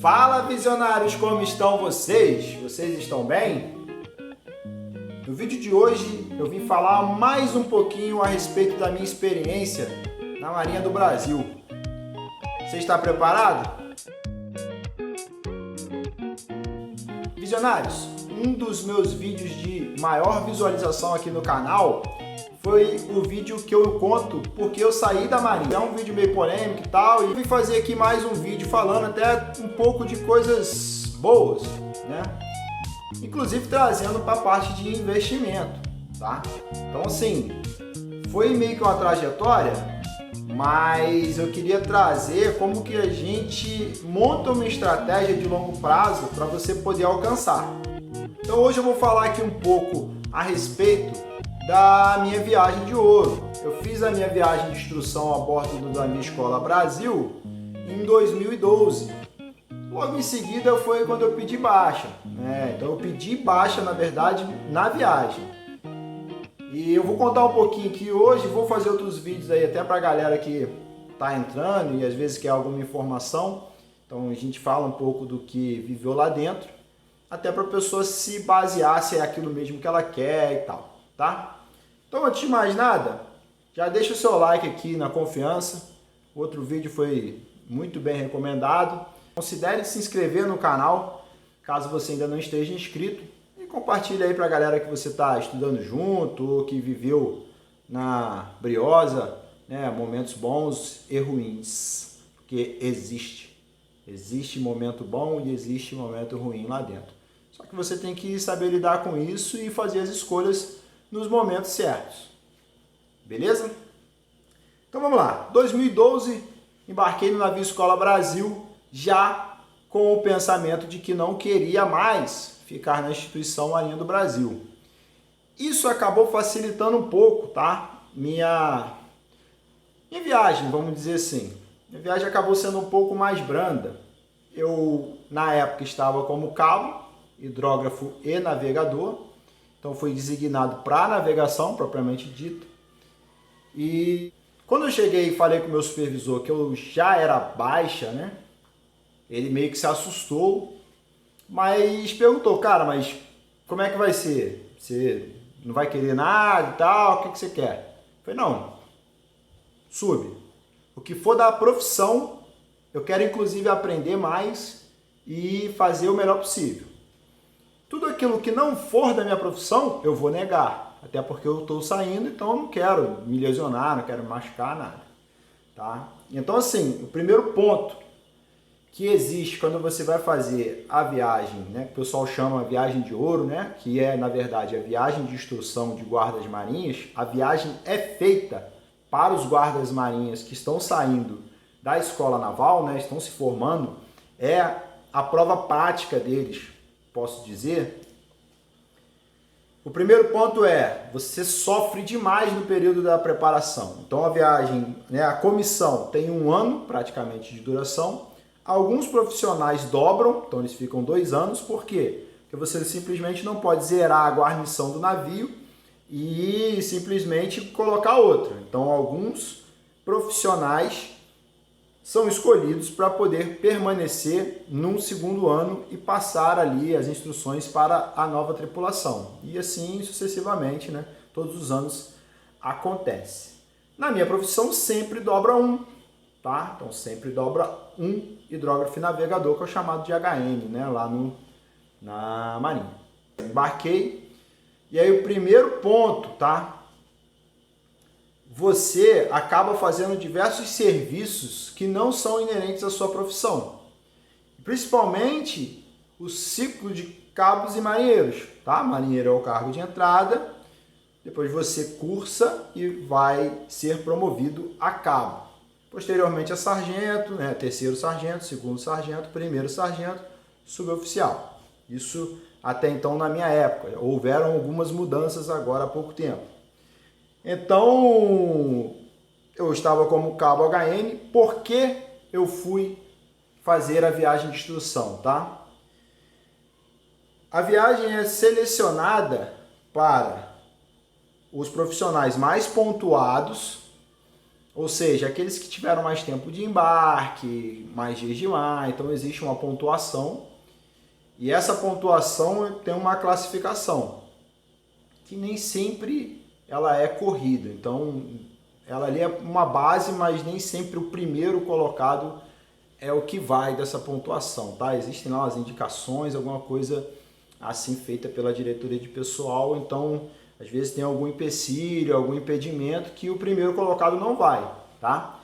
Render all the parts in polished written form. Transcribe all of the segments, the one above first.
Fala, visionários, como estão vocês? Vocês estão bem? No vídeo de hoje eu vim falar mais um pouquinho a respeito da minha experiência na Marinha do Brasil. Você está preparado? Visionários, um dos meus vídeos de maior visualização aqui no canal foi o vídeo que eu conto porque eu saí da Marinha. É um vídeo meio polêmico e tal, e vim fazer aqui mais um vídeo falando até um pouco de coisas boas, né? Inclusive trazendo para a parte de investimento, tá? Então assim, foi meio que uma trajetória, mas eu queria trazer como que a gente monta uma estratégia de longo prazo para você poder alcançar. Então hoje eu vou falar aqui um pouco a respeito da minha viagem de ouro. Eu fiz a minha viagem de instrução a bordo da minha escola Brasil em 2012. Logo em seguida foi quando eu pedi baixa, né? Então eu pedi baixa, na verdade, na viagem. E eu vou contar um pouquinho aqui hoje, vou fazer outros vídeos aí até para a galera que tá entrando e às vezes quer alguma informação. Então a gente fala um pouco do que viveu lá dentro, até para a pessoa se basear se é aquilo mesmo que ela quer e tal, tá? Então antes de mais nada, já deixa o seu like aqui na confiança. O outro vídeo foi muito bem recomendado. Considere se inscrever no canal, caso você ainda não esteja inscrito. E compartilhe aí para a galera que você está estudando junto, ou que viveu na Briosa, né, momentos bons e ruins. Porque existe momento bom e existe momento ruim lá dentro. Só que você tem que saber lidar com isso e fazer as escolhas nos momentos certos. Beleza? Então vamos lá. 2012, embarquei no navio Escola Brasil, já com o pensamento de que não queria mais ficar na instituição Marinha do Brasil. Isso acabou facilitando um pouco, tá? Minha viagem, vamos dizer assim. Minha viagem acabou sendo um pouco mais branda. Eu, na época, estava como cabo, hidrógrafo e navegador. Então fui designado para navegação, propriamente dita. E quando eu cheguei e falei com o meu supervisor que eu já era baixa, né? Ele meio que se assustou, mas perguntou, cara, mas como é que vai ser? Você não vai querer nada e tal? O que você quer? Eu falei, não, sube. O que for da profissão, eu quero inclusive aprender mais e fazer o melhor possível. Tudo aquilo que não for da minha profissão, eu vou negar. Até porque eu estou saindo, então eu não quero me lesionar, não quero me machucar, nada. Tá? Então assim, o primeiro ponto que existe quando você vai fazer a viagem, né, que o pessoal chama a viagem de ouro, né, que é, na verdade, a viagem de instrução de guardas marinhas, a viagem é feita para os guardas marinhas que estão saindo da escola naval, né, estão se formando, é a prova prática deles, posso dizer. O primeiro ponto é, você sofre demais no período da preparação. Então a viagem, né, a comissão tem 1 ano praticamente de duração. Alguns profissionais dobram, então eles ficam 2 anos. Por quê? Porque você simplesmente não pode zerar a guarnição do navio e simplesmente colocar outra. Então alguns profissionais são escolhidos para poder permanecer num 2º ano e passar ali as instruções para a nova tripulação. E assim sucessivamente, né? Todos os anos acontece. Na minha profissão sempre dobra 1, tá? Então sempre dobra 1 hidrógrafo e navegador, que é o chamado de HN, né? Lá na Marinha. Embarquei, e aí o primeiro ponto, tá? Você acaba fazendo diversos serviços que não são inerentes à sua profissão. Principalmente o ciclo de cabos e marinheiros, tá? Marinheiro é o cargo de entrada, depois você cursa e vai ser promovido a cabo. Posteriormente a sargento, né? 3º sargento, 2º sargento, 1º sargento, suboficial. Isso até então na minha época. Houveram algumas mudanças agora há pouco tempo. Então, eu estava como cabo HN, porque eu fui fazer a viagem de instrução, tá? A viagem é selecionada para os profissionais mais pontuados ou seja, aqueles que tiveram mais tempo de embarque, mais dias de mar, então existe uma pontuação, e essa pontuação tem uma classificação, que nem sempre ela é corrida, então ela ali é uma base, mas nem sempre o primeiro colocado é o que vai dessa pontuação, tá? Existem lá as indicações, alguma coisa assim feita pela diretoria de pessoal, então às vezes tem algum empecilho, algum impedimento que o primeiro colocado não vai, tá?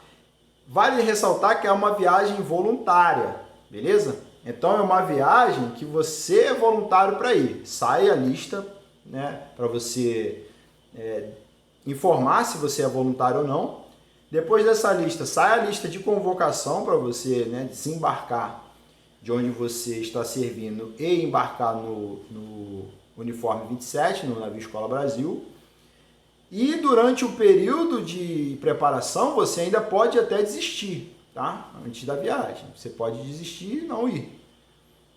Vale ressaltar que é uma viagem voluntária, beleza? Então é uma viagem que você é voluntário para ir. Sai a lista, né, para você informar se você é voluntário ou não. Depois dessa lista, sai a lista de convocação para você, né, desembarcar de onde você está servindo e embarcar no uniforme 27, no navio Escola Brasil. E durante o período de preparação, você ainda pode até desistir, tá? Antes da viagem. Você pode desistir e não ir.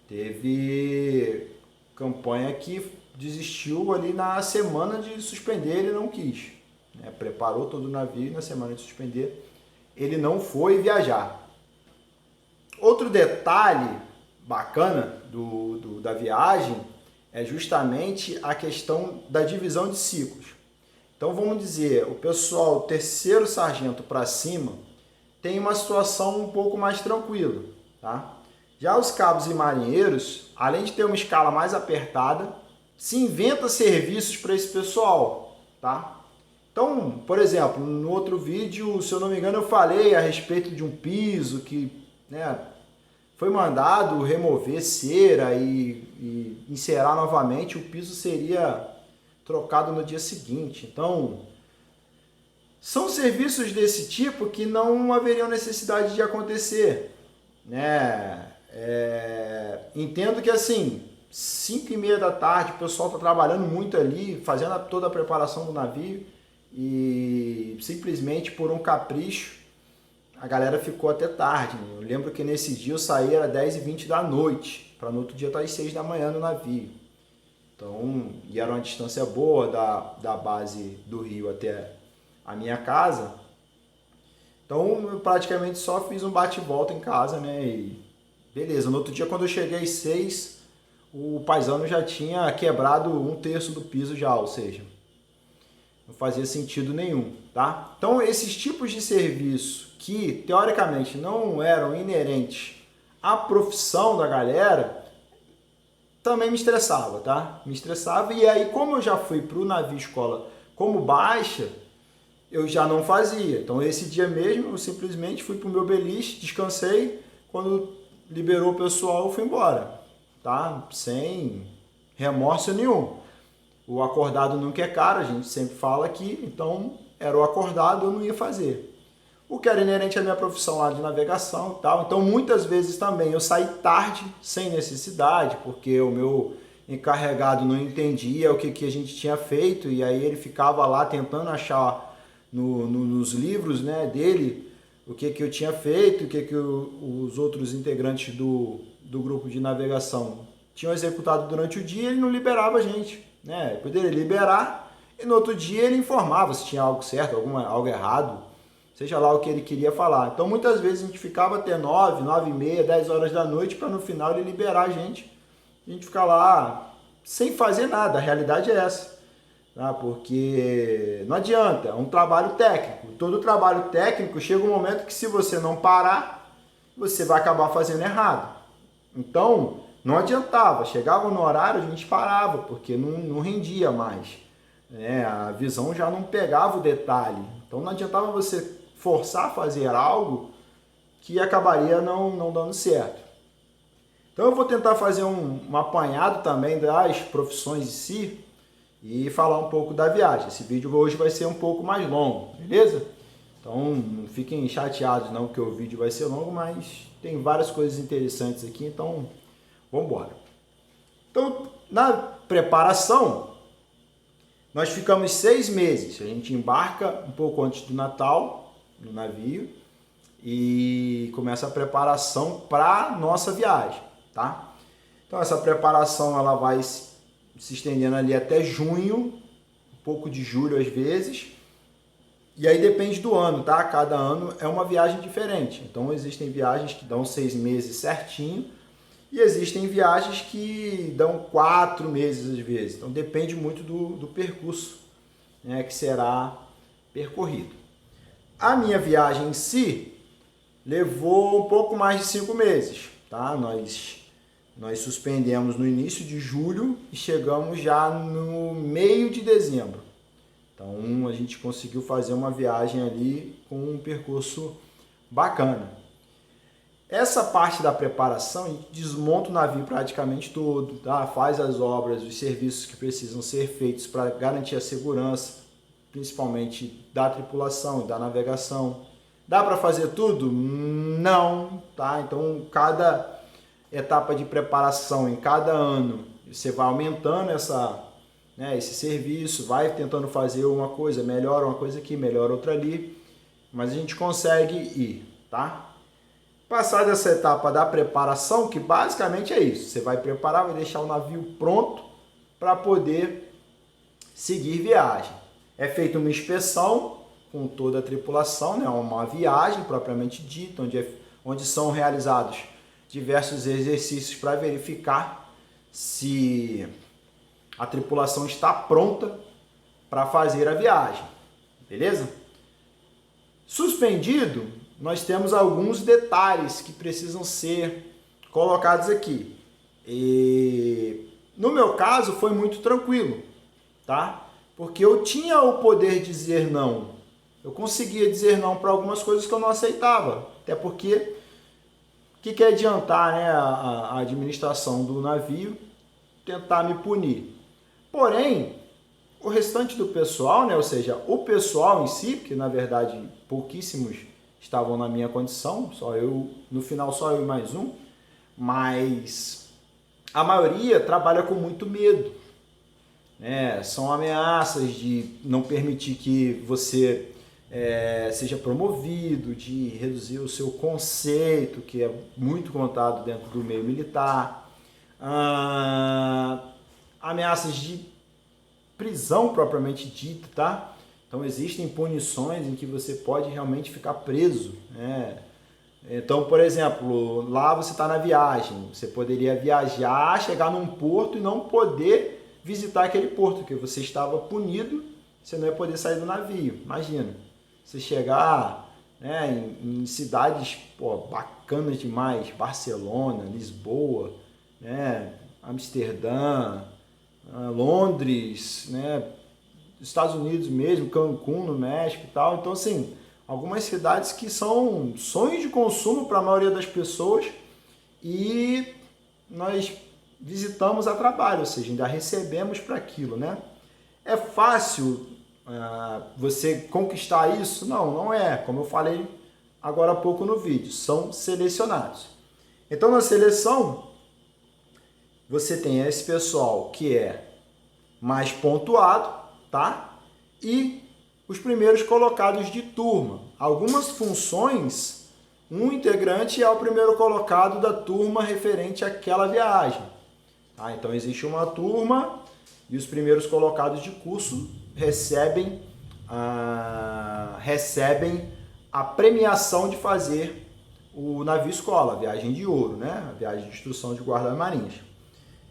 Teve campanha que desistiu ali na semana de suspender, ele não quis. Né? Preparou todo o navio e na semana de suspender ele não foi viajar. Outro detalhe bacana da viagem é justamente a questão da divisão de ciclos. Então vamos dizer, o pessoal terceiro sargento para cima tem uma situação um pouco mais tranquila, tá? Já os cabos e marinheiros, além de ter uma escala mais apertada, se inventa serviços para esse pessoal, tá? Então, por exemplo, no outro vídeo, se eu não me engano, eu falei a respeito de um piso que, né, foi mandado remover cera e encerar novamente, o piso seria trocado no dia seguinte. Então, são serviços desse tipo que não haveriam necessidade de acontecer, né? Entendo que assim, 5h30 da tarde, o pessoal está trabalhando muito ali, fazendo toda a preparação do navio e simplesmente por um capricho a galera ficou até tarde. Né? Eu lembro que nesse dia eu saí era 10h20 da noite, para no outro dia estar às 6 da manhã no navio. Então, e era uma distância boa da base do Rio até a minha casa. Então, eu praticamente só fiz um bate-volta em casa, né? E beleza, no outro dia quando eu cheguei às 6, o paisano já tinha quebrado 1/3 do piso já, ou seja, não fazia sentido nenhum, tá? Então, esses tipos de serviço que, teoricamente, não eram inerentes à profissão da galera, também me estressava, tá? Me estressava, e aí, como eu já fui para o navio escola como baixa, eu já não fazia. Então, esse dia mesmo, eu simplesmente fui para o meu beliche, descansei, quando liberou o pessoal, eu fui embora, tá? Sem remorso nenhum. O acordado nunca é caro, a gente sempre fala aqui, então era o acordado, eu não ia fazer. O que era inerente à minha profissão lá de navegação e tal. Então, muitas vezes também eu saí tarde, sem necessidade, porque o meu encarregado não entendia o que a gente tinha feito, e aí ele ficava lá tentando achar nos livros, né, dele o que eu tinha feito, o que os outros integrantes do grupo de navegação tinham executado durante o dia, ele não liberava a gente. Né? Ele poderia liberar e no outro dia ele informava se tinha algo certo, algo errado, seja lá o que ele queria falar. Então muitas vezes a gente ficava até 9, 9h30, 10 horas da noite para no final ele liberar a gente ficar lá sem fazer nada. A realidade é essa, tá? Porque não adianta, é um trabalho técnico. Todo trabalho técnico chega um momento que se você não parar, você vai acabar fazendo errado. Então não adiantava, chegava no horário, a gente parava, porque não rendia mais. Né? A visão já não pegava o detalhe. Então não adiantava você forçar a fazer algo que acabaria não dando certo. Então eu vou tentar fazer um apanhado também das profissões em si e falar um pouco da viagem. Esse vídeo hoje vai ser um pouco mais longo, beleza? Então não fiquem chateados não que o vídeo vai ser longo, mas tem várias coisas interessantes aqui, então vamos embora. Então, na preparação, nós ficamos 6 meses. A gente embarca um pouco antes do Natal no navio e começa a preparação para nossa viagem, tá? Então, essa preparação ela vai se estendendo ali até junho, um pouco de julho às vezes. E aí depende do ano, tá? Cada ano é uma viagem diferente. Então existem viagens que dão 6 meses certinho e existem viagens que dão 4 meses às vezes. Então depende muito do percurso, né, que será percorrido. A minha viagem em si levou um pouco mais de 5 meses, tá? Nós suspendemos no início de julho e chegamos já no meio de dezembro. Então a gente conseguiu fazer uma viagem ali com um percurso bacana. Essa parte da preparação, a gente desmonta o navio praticamente todo, tá? Faz as obras, os serviços que precisam ser feitos para garantir a segurança, principalmente da tripulação e da navegação. Dá para fazer tudo? Não, tá? Então cada etapa de preparação em cada ano você vai aumentando esse serviço, vai tentando fazer uma coisa, melhora uma coisa aqui, melhora outra ali, mas a gente consegue ir, tá? Passada essa etapa da preparação, que basicamente é isso, você vai preparar, vai deixar o navio pronto para poder seguir viagem. É feita uma inspeção com toda a tripulação, né? Uma viagem propriamente dita, onde são realizados diversos exercícios para verificar se a tripulação está pronta para fazer a viagem, beleza? Suspendido, nós temos alguns detalhes que precisam ser colocados aqui. E no meu caso foi muito tranquilo, tá? Porque eu tinha o poder de dizer não. Eu conseguia dizer não para algumas coisas que eu não aceitava, até porque o que quer adiantar, né, a administração do navio tentar me punir. Porém, o restante do pessoal, né, ou seja, o pessoal em si, que na verdade pouquíssimos estavam na minha condição, só eu, no final só eu e mais um, mas a maioria trabalha com muito medo, né? São ameaças de não permitir que você seja promovido, de reduzir o seu conceito, que é muito contado dentro do meio militar, ameaças de prisão propriamente dita, tá? Então existem punições em que você pode realmente ficar preso, né? Então, por exemplo, lá você está na viagem, você poderia viajar, chegar num porto e não poder visitar aquele porto, porque você estava punido, você não ia poder sair do navio. Imagina, você chegar, né, em cidades bacanas demais, Barcelona, Lisboa, né, Amsterdã, Londres, né, Estados Unidos mesmo, Cancún no México e tal. Então, assim, algumas cidades que são sonhos de consumo para a maioria das pessoas e nós visitamos a trabalho, ou seja, ainda recebemos para aquilo, né? É fácil você conquistar isso? Não, não é. Como eu falei agora há pouco no vídeo, são selecionados. Então, na seleção, você tem esse pessoal que é mais pontuado, tá? E os primeiros colocados de turma. Algumas funções, um integrante é o primeiro colocado da turma referente àquela viagem. Tá? Então existe uma turma e os primeiros colocados de curso recebem a premiação de fazer o navio escola, a viagem de ouro, né? A viagem de instrução de guarda-marinhas.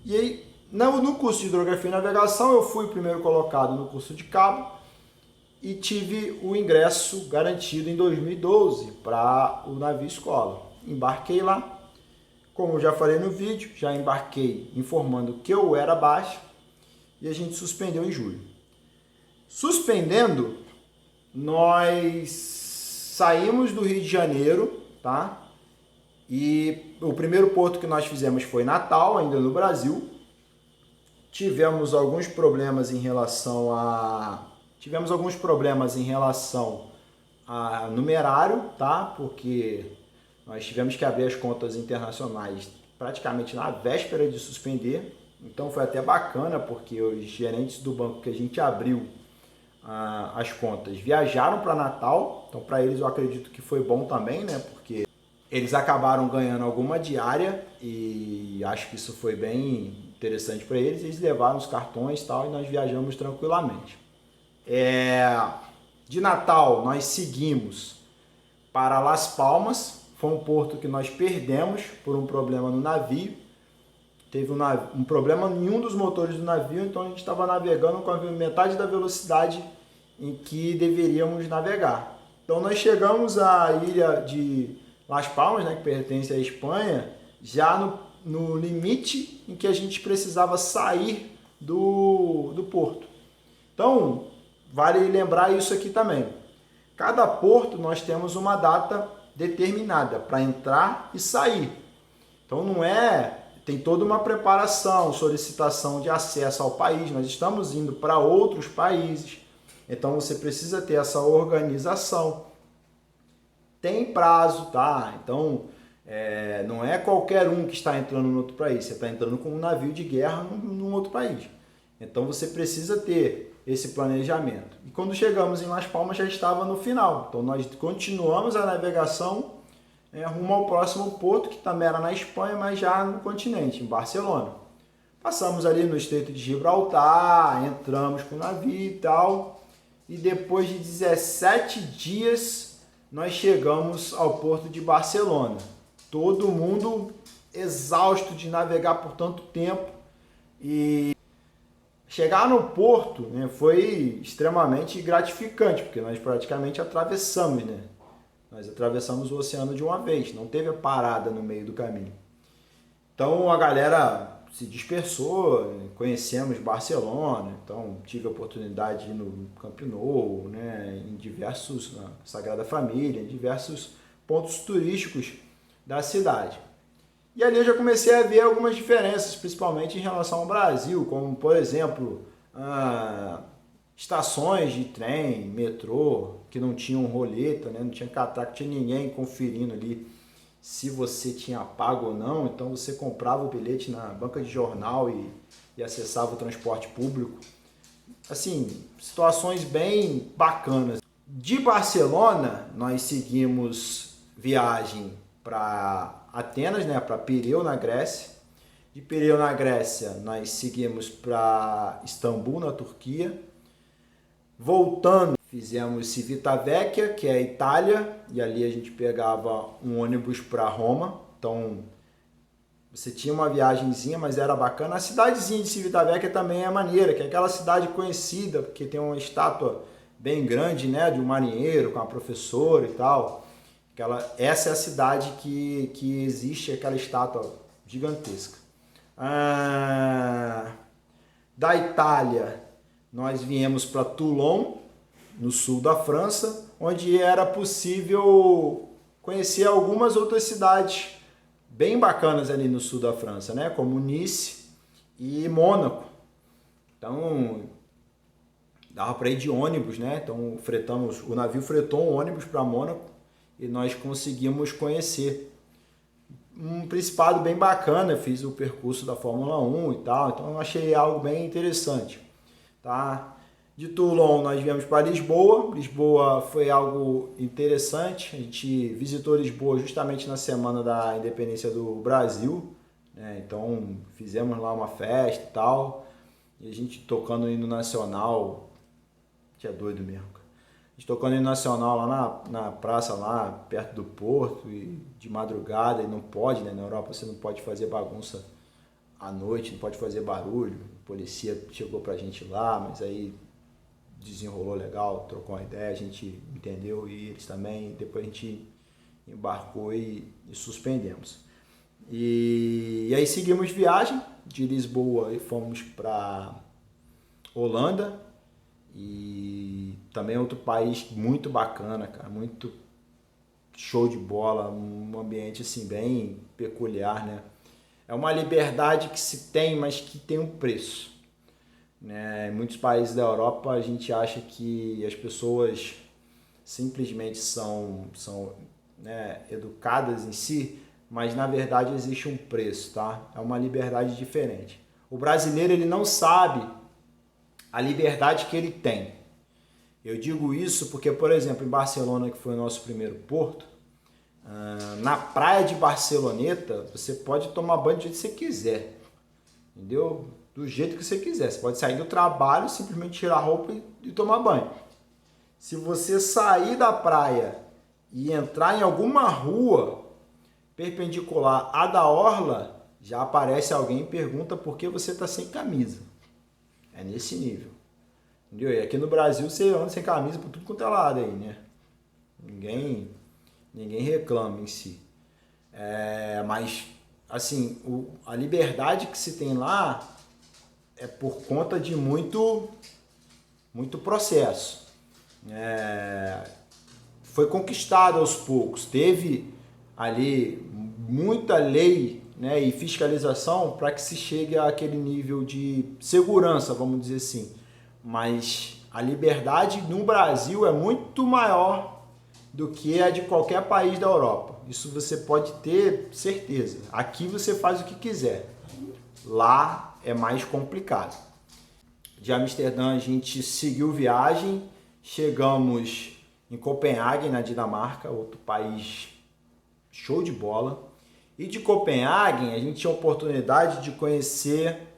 E aí, no curso de hidrografia e navegação, eu fui o primeiro colocado no curso de cabo e tive o ingresso garantido em 2012 para o navio escola. Embarquei lá, como eu já falei no vídeo, já embarquei informando que eu era baixo e a gente suspendeu em julho. Suspendendo, nós saímos do Rio de Janeiro, tá? E o primeiro porto que nós fizemos foi Natal, ainda no Brasil. Tivemos alguns problemas em relação a numerário, tá? Porque nós tivemos que abrir as contas internacionais praticamente na véspera de suspender. Então foi até bacana, porque os gerentes do banco que a gente abriu as contas viajaram para Natal. Então para eles eu acredito que foi bom também, né? Porque eles acabaram ganhando alguma diária e acho que isso foi bem interessante para eles. Eles levaram os cartões e tal e nós viajamos tranquilamente. De Natal, nós seguimos para Las Palmas. Foi um porto que nós perdemos por um problema no navio. Teve um problema em um dos motores do navio, então a gente estava navegando com a metade da velocidade em que deveríamos navegar. Então nós chegamos à ilha de Las Palmas, né, que pertence à Espanha, já no limite em que a gente precisava sair do porto. Então, vale lembrar isso aqui também. Cada porto nós temos uma data determinada para entrar e sair. Então não é... Tem toda uma preparação, solicitação de acesso ao país. Nós estamos indo para outros países, então você precisa ter essa organização. Tem prazo, tá? Então, não é qualquer um que está entrando em outro país. Você está entrando com um navio de guerra num outro país. Então, você precisa ter esse planejamento. E quando chegamos em Las Palmas, já estava no final. Então, nós continuamos a navegação rumo ao próximo porto, que também era na Espanha, mas já no continente, em Barcelona. Passamos ali no Estreito de Gibraltar, entramos com o navio e tal, e depois de 17 dias nós chegamos ao porto de Barcelona. Todo mundo exausto de navegar por tanto tempo, e chegar no porto, né, foi extremamente gratificante, porque nós praticamente atravessamos, né? Nós atravessamos o oceano de uma vez, não teve parada no meio do caminho. Então a galera se dispersou, conhecemos Barcelona, então tive a oportunidade de ir no Camp Nou, né, em diversos, na Sagrada Família, em diversos pontos turísticos da cidade. E ali eu já comecei a ver algumas diferenças, principalmente em relação ao Brasil, como por exemplo, estações de trem, metrô, que não tinham roleta, né? Não tinha catraca, tinha ninguém conferindo ali se você tinha pago ou não. Então você comprava o bilhete na banca de jornal e acessava o transporte público. Assim, situações bem bacanas. De Barcelona, nós seguimos viagem para Atenas, né? Para Pireu, na Grécia. De Pireu, na Grécia, nós seguimos para Istambul, na Turquia. Voltando, fizemos Civitavecchia, que é a Itália, e ali a gente pegava um ônibus para Roma. Então, você tinha uma viagenzinha, mas era bacana. A cidadezinha de Civitavecchia também é maneira, que é aquela cidade conhecida, porque tem uma estátua bem grande, né, de um marinheiro com a professora e tal. Essa é a cidade que existe, aquela estátua gigantesca. Da Itália, nós viemos para Toulon, no sul da França, onde era possível conhecer algumas outras cidades bem bacanas ali no sul da França, né? Como Nice e Mônaco. Então, dava para ir de ônibus, né? Então, o navio fretou um ônibus para Mônaco e nós conseguimos conhecer um principado bem bacana. Fiz o percurso da Fórmula 1 e tal, então eu achei algo bem interessante. Tá? De Toulon nós viemos para Lisboa. Lisboa foi algo interessante. A gente visitou Lisboa justamente na semana da independência do Brasil, né? Então fizemos lá uma festa e tal, e a gente tocando o hino nacional, que é doido mesmo. A gente tocando o hino nacional lá na praça, lá perto do porto, e de madrugada, e não pode, né? Na Europa você não pode fazer bagunça à noite, não pode fazer barulho. A polícia chegou pra gente lá, mas aí desenrolou legal, trocou uma ideia, a gente entendeu, e eles também. Depois a gente embarcou e suspendemos. E aí seguimos viagem de Lisboa e fomos para Holanda, e também outro país muito bacana, cara, muito show de bola, um ambiente assim bem peculiar, né? É uma liberdade que se tem, mas que tem um preço, né? Em muitos países da Europa a gente acha que as pessoas simplesmente são né, educadas em si, mas na verdade existe um preço, tá? É uma liberdade diferente. O brasileiro, ele não sabe a liberdade que ele tem. Eu digo isso porque, por exemplo, em Barcelona, que foi o nosso primeiro porto, na praia de Barceloneta, você pode tomar banho do jeito que você quiser, entendeu? Do jeito que você quiser. Você pode sair do trabalho, simplesmente tirar a roupa e tomar banho. Se você sair da praia e entrar em alguma rua perpendicular à da orla, já aparece alguém e pergunta por que você está sem camisa. É nesse nível. Entendeu? E aqui no Brasil você anda sem camisa por tudo quanto é lado aí, né? Ninguém reclama em si. Mas, assim, a liberdade que se tem lá é por conta de muito processo. Foi conquistado aos poucos. Teve ali muita lei, né, e fiscalização para que se chegue àquele nível de segurança, vamos dizer assim. Mas a liberdade no Brasil é muito maior do que a de qualquer país da Europa. Isso você pode ter certeza. Aqui você faz o que quiser. Lá é mais complicado. De Amsterdã a gente seguiu viagem, chegamos em Copenhague, na Dinamarca, outro país show de bola. E de Copenhague a gente tinha a oportunidade de conhecer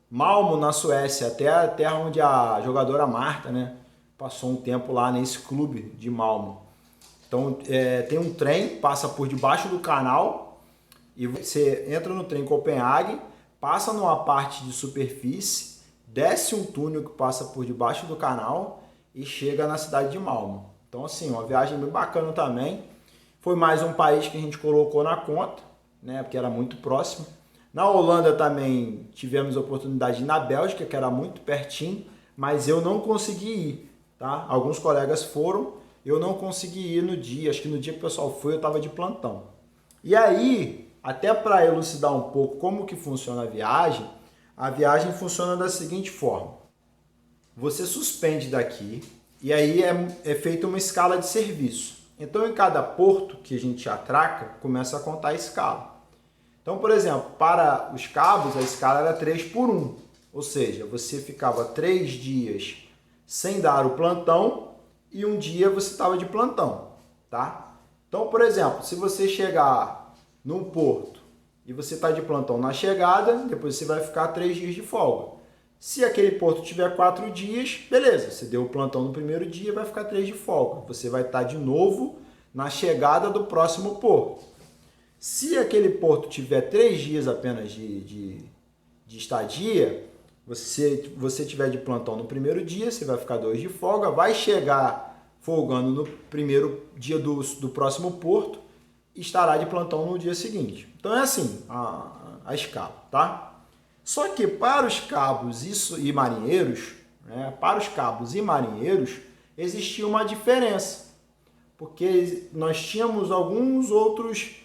Malmo, na Suécia, até a terra onde a jogadora Marta, né, passou um tempo lá nesse clube de Malmo. Então tem um trem, passa por debaixo do canal e você entra no trem em Copenhague, passa numa parte de superfície, desce um túnel que passa por debaixo do canal e chega na cidade de Malmo. Então, assim, uma viagem bem bacana também. Foi mais um país que a gente colocou na conta, né, porque era muito próximo. Na Holanda também tivemos a oportunidade de ir na Bélgica, que era muito pertinho, mas eu não consegui ir, tá? Alguns colegas foram, eu não consegui ir no dia, acho que no dia que o pessoal foi eu estava de plantão. E aí, até para elucidar um pouco como que funciona a viagem funciona da seguinte forma. Você suspende daqui e aí é feita uma escala de serviço. Então, em cada porto que a gente atraca, começa a contar a escala. Então, por exemplo, para os cabos, a escala era 3 por 1. Ou seja, você ficava 3 dias sem dar o plantão e um dia você estava de plantão, tá? Então, por exemplo, se você chegar num porto e você está de plantão na chegada, depois você vai ficar 3 dias de folga. Se aquele porto tiver 4 dias, beleza, você deu o plantão no primeiro dia, vai ficar 3 de folga. Você vai estar de novo na chegada do próximo porto. Se aquele porto tiver 3 dias apenas de estadia, você tiver de plantão no primeiro dia, você vai ficar 2 de folga, vai chegar folgando no primeiro dia do próximo porto e estará de plantão no dia seguinte. Então é assim a escala, tá? Só que para os cabos e marinheiros, né, existia uma diferença, porque nós tínhamos alguns outros,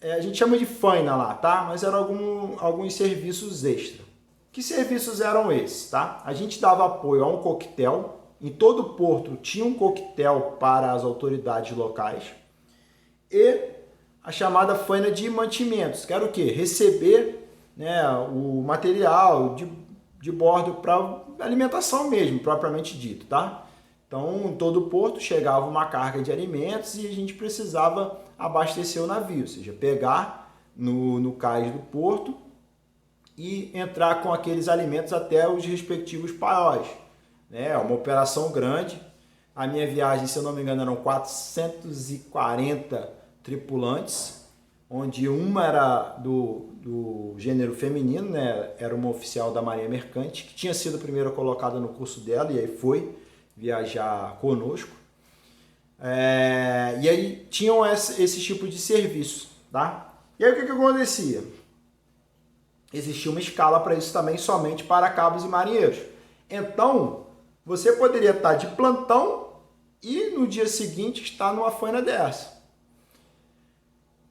a gente chama de faina lá, tá? Mas eram alguns serviços extra. Que serviços eram esses, tá? A gente dava apoio a um coquetel, em todo porto tinha um coquetel para as autoridades locais, e a chamada faina de mantimentos, que era o quê? Receber, né, o material de bordo para alimentação mesmo, propriamente dito, tá? Então, em todo porto chegava uma carga de alimentos e a gente precisava abastecer o navio, ou seja, pegar no cais do porto e entrar com aqueles alimentos até os respectivos paióis. É uma operação grande. A minha viagem, se eu não me engano, eram 440 tripulantes, onde uma era do gênero feminino, né? Era uma oficial da Marinha Mercante, que tinha sido a primeira colocada no curso dela e aí foi viajar conosco. E aí tinham esse tipo de serviço, tá? E aí o que acontecia? Existia uma escala para isso também, somente para cabos e marinheiros. Então, você poderia estar de plantão e no dia seguinte estar numa faina dessa.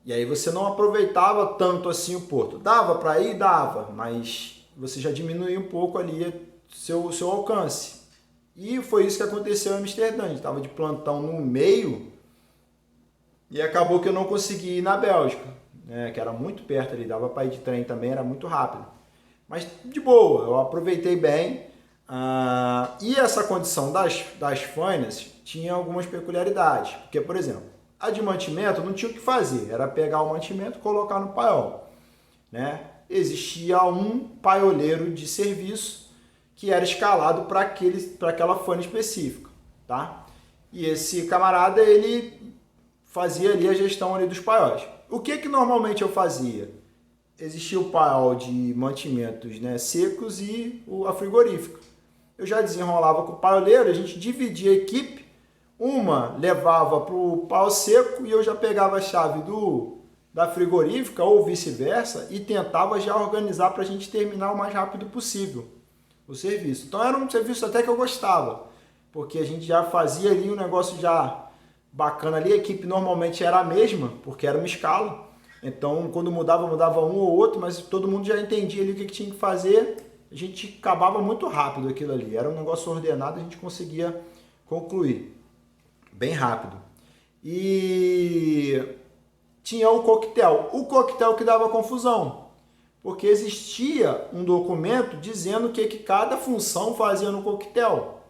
E aí você não aproveitava tanto assim o porto. Dava para ir? Dava, mas você já diminuía um pouco ali seu alcance. E foi isso que aconteceu em Amsterdã. A gente estava de plantão no meio e acabou que eu não consegui ir na Bélgica, né, que era muito perto ali, dava para ir de trem também, era muito rápido. Mas de boa, eu aproveitei bem. E essa condição das fainas tinha algumas peculiaridades. Porque, por exemplo, a de mantimento não tinha o que fazer, era pegar o mantimento e colocar no paiol, né? Existia um paioleiro de serviço que era escalado para aquela fana específica, tá? E esse camarada, ele fazia ali a gestão ali dos paióis. O que normalmente eu fazia? Existia o paiol de mantimentos, né, secos e a frigorífica. Eu já desenrolava com o paioleiro, a gente dividia a equipe, uma levava para o paiol seco e eu já pegava a chave da frigorífica ou vice-versa e tentava já organizar para a gente terminar o mais rápido possível o serviço. Então era um serviço até que eu gostava, porque a gente já fazia ali um negócio já bacana ali, a equipe normalmente era a mesma, porque era uma escala. Então quando mudava um ou outro, mas todo mundo já entendia ali o que tinha que fazer, a gente acabava muito rápido aquilo ali. Era um negócio ordenado, a gente conseguia concluir bem rápido. E tinha o coquetel que dava confusão, porque existia um documento dizendo o que cada função fazia no coquetel.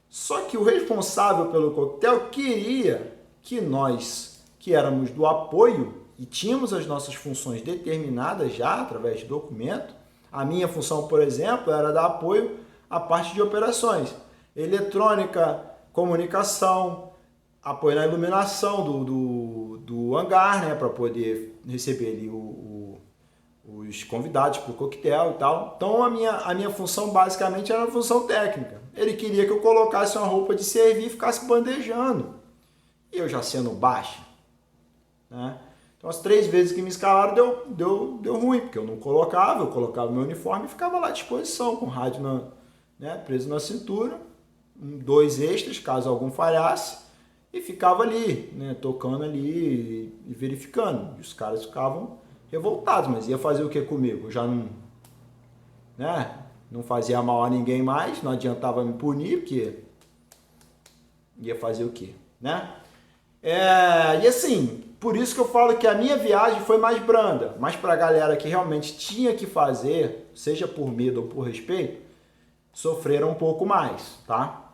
Só que o responsável pelo coquetel queria que nós, que éramos do apoio e tínhamos as nossas funções determinadas já através de documento, a minha função, por exemplo, era dar apoio à parte de operações, eletrônica, comunicação, apoio na iluminação do hangar, né, para poder receber ali os convidados para o coquetel e tal. Então a minha função basicamente era uma função técnica. Ele queria que eu colocasse uma roupa de servir e ficasse bandejando. E eu já sendo baixo, né? Então as 3 vezes que me escalaram deu ruim, porque eu não colocava, eu colocava meu uniforme e ficava lá à disposição, com o rádio preso na cintura, 2 extras, caso algum falhasse, e ficava ali, né, tocando ali e verificando. E os caras ficavam revoltados, mas ia fazer o que comigo? Eu já não fazia mal a ninguém mais, não adiantava me punir, porque ia fazer o quê, né? E assim, por isso que eu falo que a minha viagem foi mais branda, mas para a galera que realmente tinha que fazer, seja por medo ou por respeito, sofreram um pouco mais, tá?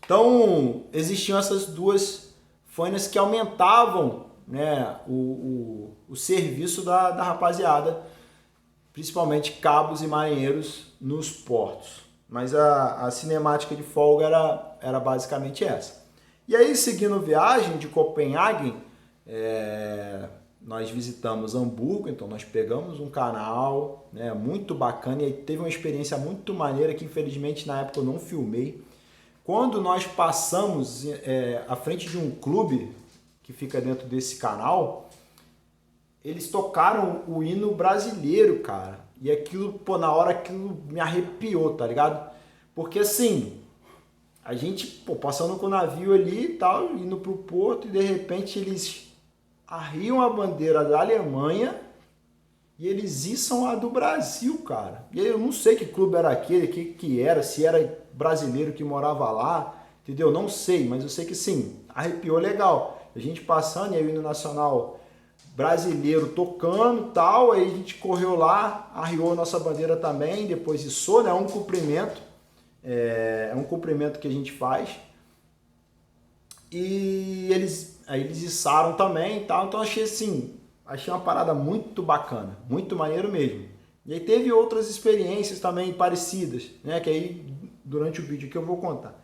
Então, existiam essas 2 fanas que aumentavam, né, o serviço da rapaziada, principalmente cabos e marinheiros nos portos. Mas a cinemática de folga era basicamente essa. E aí, seguindo viagem de Copenhague, nós visitamos Hamburgo, então nós pegamos um canal, né, muito bacana, e aí teve uma experiência muito maneira que infelizmente na época eu não filmei. Quando nós passamos à frente de um clube que fica dentro desse canal, eles tocaram o hino brasileiro, cara. E aquilo, na hora aquilo me arrepiou, tá ligado? Porque assim, a gente, passando com o navio ali e tal, indo pro porto, e de repente eles arriam a bandeira da Alemanha e eles içam a do Brasil, cara. E eu não sei que clube era aquele, que era, se era brasileiro que morava lá, entendeu? Não sei, mas eu sei que sim, arrepiou legal. A gente passando e aí o hino nacional brasileiro tocando e tal, aí a gente correu lá, arriou a nossa bandeira também, depois içou, né? É um cumprimento, é um cumprimento que a gente faz. E eles içaram também e tal, então achei uma parada muito bacana, muito maneiro mesmo. E aí teve outras experiências também parecidas, né? Que aí durante o vídeo que eu vou contar.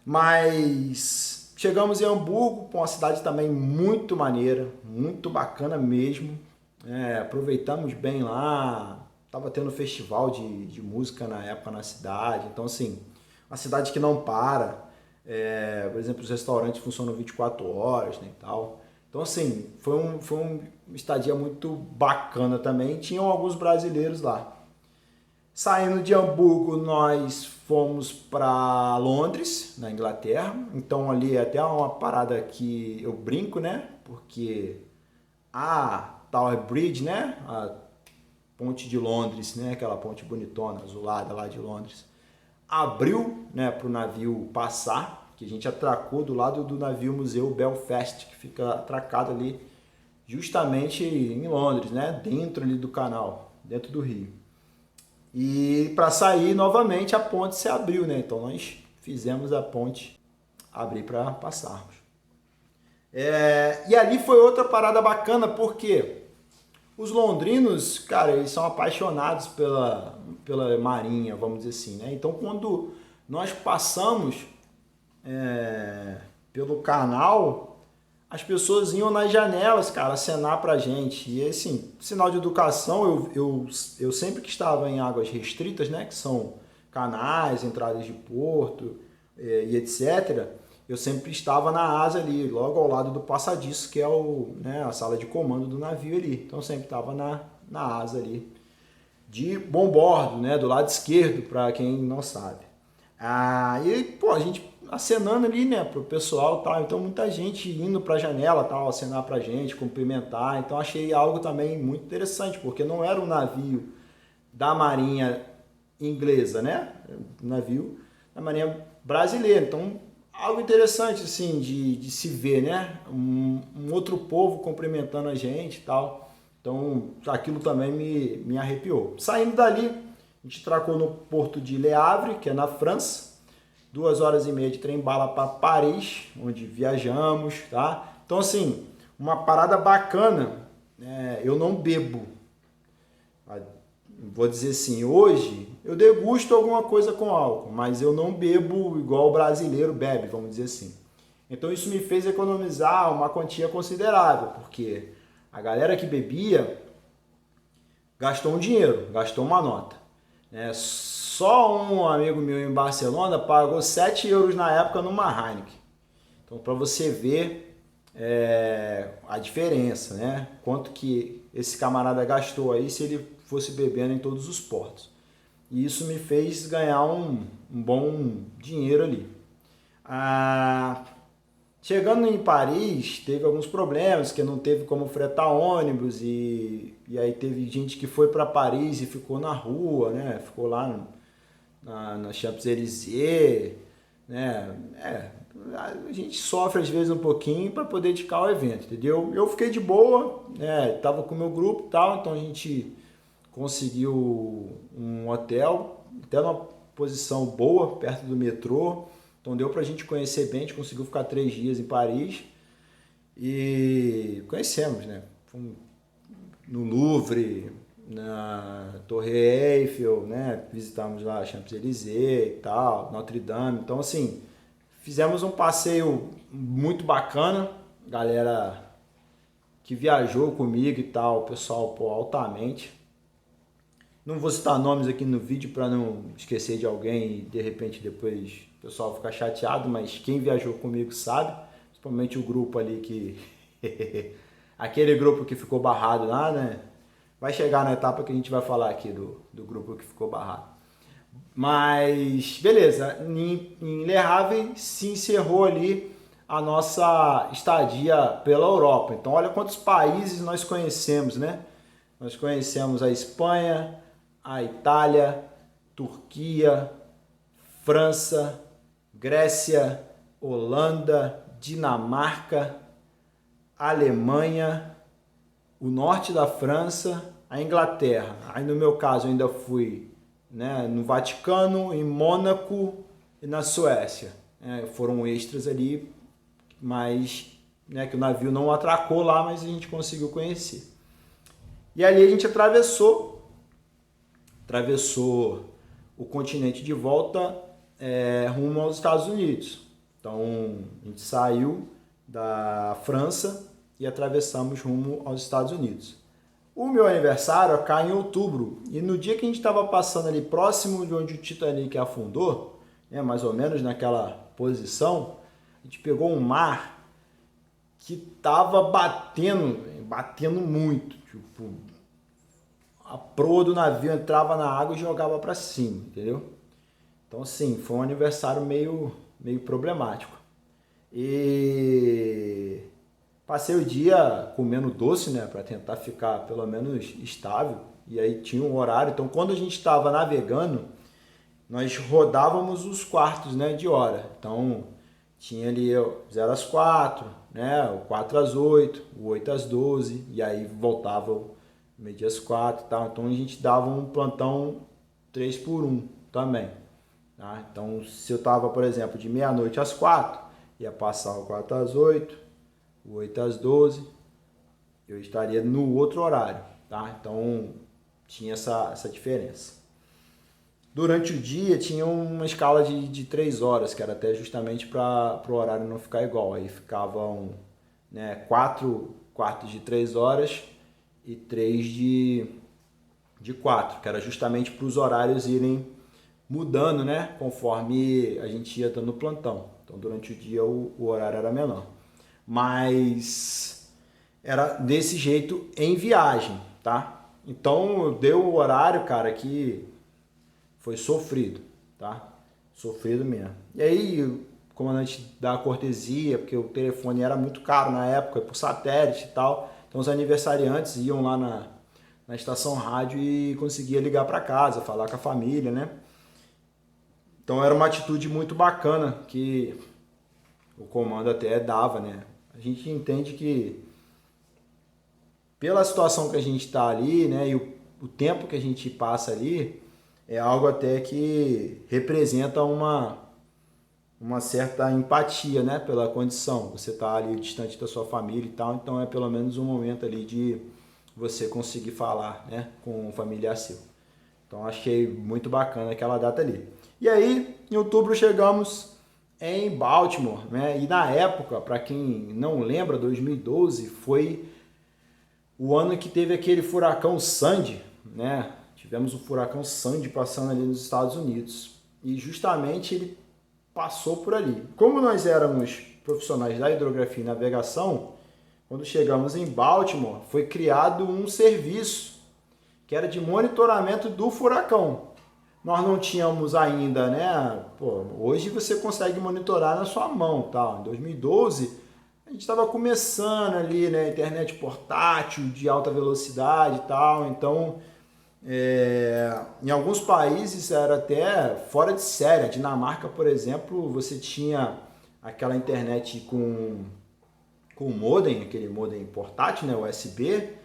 Mas chegamos em Hamburgo, uma cidade também muito maneira, muito bacana mesmo. Aproveitamos bem lá, tava tendo festival de música na época na cidade, então assim, uma cidade que não para. Por exemplo, os restaurantes funcionam 24 horas, né, e tal. Então assim, foi uma estadia muito bacana também, tinham alguns brasileiros lá. Saindo de Hamburgo, nós fomos para Londres, na Inglaterra. Então ali é até uma parada que eu brinco, né? Porque a Tower Bridge, né? A ponte de Londres, né? Aquela ponte bonitona, azulada lá de Londres, abriu, né, para o navio passar, que a gente atracou do lado do navio Museu Belfast, que fica atracado ali justamente em Londres, né? Dentro ali do canal, dentro do rio. E para sair novamente a ponte se abriu, né? Então nós fizemos a ponte abrir para passarmos. E ali foi outra parada bacana, porque Os londrinos, cara, eles são apaixonados pela marinha, vamos dizer assim, né? Então, quando nós passamos pelo canal, as pessoas iam nas janelas, cara, acenar pra gente. E, assim, sinal de educação, eu sempre que estava em águas restritas, né? Que são canais, entradas de porto e etc., eu sempre estava na asa ali, logo ao lado do passadiço, que é a sala de comando do navio ali. Então, eu sempre estava na asa ali, de bombordo, né, do lado esquerdo, para quem não sabe. E, pô, a gente acenando ali, né, pro pessoal e tal. Então, muita gente indo pra janela, tal, acenar pra gente, cumprimentar. Então, achei algo também muito interessante, porque não era um navio da Marinha inglesa, né? Um navio da Marinha brasileira. Então, algo interessante, assim, de se ver, né? Um outro povo cumprimentando a gente e tal. Então, aquilo também me arrepiou. Saindo dali, a gente atracou no porto de Le Havre, que é na França. 2 horas e meia de trem-bala para Paris, onde viajamos, tá? Então, assim, uma parada bacana, eu não bebo. Vou dizer assim, hoje eu degusto alguma coisa com álcool, mas eu não bebo igual o brasileiro bebe, vamos dizer assim. Então isso me fez economizar uma quantia considerável, porque a galera que bebia gastou um dinheiro, gastou uma nota. Só um amigo meu em Barcelona pagou 7 euros na época numa Heineken. Então, para você ver a diferença, né? Quanto que esse camarada gastou aí se ele fosse bebendo em todos os portos. E isso me fez ganhar um bom dinheiro ali. Chegando em Paris, teve alguns problemas, que não teve como fretar ônibus e aí teve gente que foi para Paris e ficou na rua, né? Ficou lá na Champs-Élysées, né? A gente sofre às vezes um pouquinho para poder dedicar ao evento, entendeu? Eu fiquei de boa, né? Tava com o meu grupo e tal, então a gente conseguiu um hotel, até numa posição boa, perto do metrô. Então deu pra gente conhecer bem, a gente conseguiu ficar 3 dias em Paris e conhecemos, né? Fomos no Louvre, na Torre Eiffel, né? Visitamos lá Champs-Élysées e tal, Notre Dame. Então, assim, fizemos um passeio muito bacana. Galera que viajou comigo e tal, o pessoal, pô, altamente. Não vou citar nomes aqui no vídeo para não esquecer de alguém e de repente depois o pessoal ficar chateado, mas quem viajou comigo sabe, principalmente o grupo ali que... aquele grupo que ficou barrado lá, né? Vai chegar na etapa que a gente vai falar aqui do grupo que ficou barrado. Mas, beleza, em Le Havre se encerrou ali a nossa estadia pela Europa. Então, olha quantos países nós conhecemos, né? Nós conhecemos a Espanha, a Itália, Turquia, França, Grécia, Holanda, Dinamarca, Alemanha, o norte da França, a Inglaterra. Aí no meu caso eu ainda fui, né, no Vaticano, em Mônaco e na Suécia. Foram extras ali, mas que o navio não atracou lá, mas a gente conseguiu conhecer. E ali a gente atravessou o continente de volta rumo aos Estados Unidos. Então a gente saiu da França e atravessamos rumo aos Estados Unidos. O meu aniversário cai em outubro e no dia que a gente estava passando ali próximo de onde o Titanic afundou, mais ou menos naquela posição, a gente pegou um mar que estava batendo muito, tipo, a proa do navio entrava na água e jogava para cima, entendeu? Então, assim, foi um aniversário meio problemático. E passei o dia comendo doce, né, para tentar ficar pelo menos estável. E aí tinha um horário. Então, quando a gente estava navegando, nós rodávamos os quartos, né, de hora. Então, tinha ali 0 às 4, né, o 4 às 8, o 8 às 12, e aí voltava o meio-dia às 4 e tal. Então, a gente dava um plantão 3 por 1 também. Tá? Então, se eu estava, por exemplo, de meia-noite às 4, ia passar o 4 às 8, o 8 às 12, eu estaria no outro horário. tá? Então tinha essa diferença. Durante o dia tinha uma escala de 3 horas, que era até justamente para o horário não ficar igual. Aí ficavam, né, 4 quartos de 3 horas e 3 de 4, que era justamente para os horários irem mudando, né, conforme a gente ia dando plantão. Então durante o dia o horário era menor. Mas era desse jeito em viagem, tá? Então deu o horário, cara, que foi sofrido, tá? Sofrido mesmo. E aí o comandante dá cortesia, porque o telefone era muito caro na época, por satélite e tal. Então os aniversariantes iam lá na estação rádio e conseguia ligar para casa, falar com a família, né? Então era uma atitude muito bacana que o comando até dava, né? A gente entende que pela situação que a gente está ali, né, e o tempo que a gente passa ali, é algo até que representa uma certa empatia, né, pela condição. Você está ali distante da sua família e tal, então é pelo menos um momento ali de você conseguir falar, né, com um familiar seu. Então achei muito bacana aquela data ali. E aí, em outubro chegamos em Baltimore, né? E na época, para quem não lembra, 2012 foi o ano que teve aquele furacão Sandy, né? Tivemos o furacão Sandy passando ali nos Estados Unidos. E justamente ele passou por ali. Como nós éramos profissionais da hidrografia e navegação, quando chegamos em Baltimore, foi criado um serviço que era de monitoramento do furacão. Nós não tínhamos ainda, né? Pô, hoje você consegue monitorar na sua mão, tá? Em 2012, a gente estava começando ali, né? Internet portátil, de alta velocidade e tal. Então, em alguns países era até fora de série. A Dinamarca, por exemplo, você tinha aquela internet com modem, aquele modem portátil, né? USB,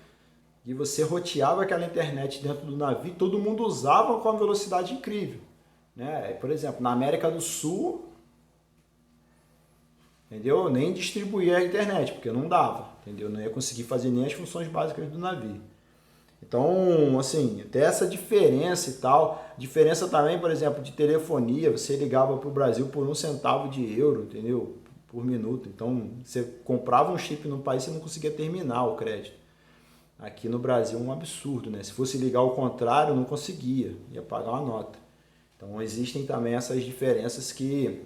e você roteava aquela internet dentro do navio, todo mundo usava com uma velocidade incrível, né? Por exemplo, na América do Sul, entendeu? Nem distribuía a internet, porque não dava, entendeu? Não ia conseguir fazer nem as funções básicas do navio. Então, assim, até essa diferença e tal, diferença também, por exemplo, de telefonia, você ligava para o Brasil por 1 centavo de euro, entendeu? Por minuto. Então, você comprava um chip no país, você não conseguia terminar o crédito. Aqui no Brasil é um absurdo, né? Se fosse ligar ao contrário, não conseguia, ia pagar uma nota. Então existem também essas diferenças que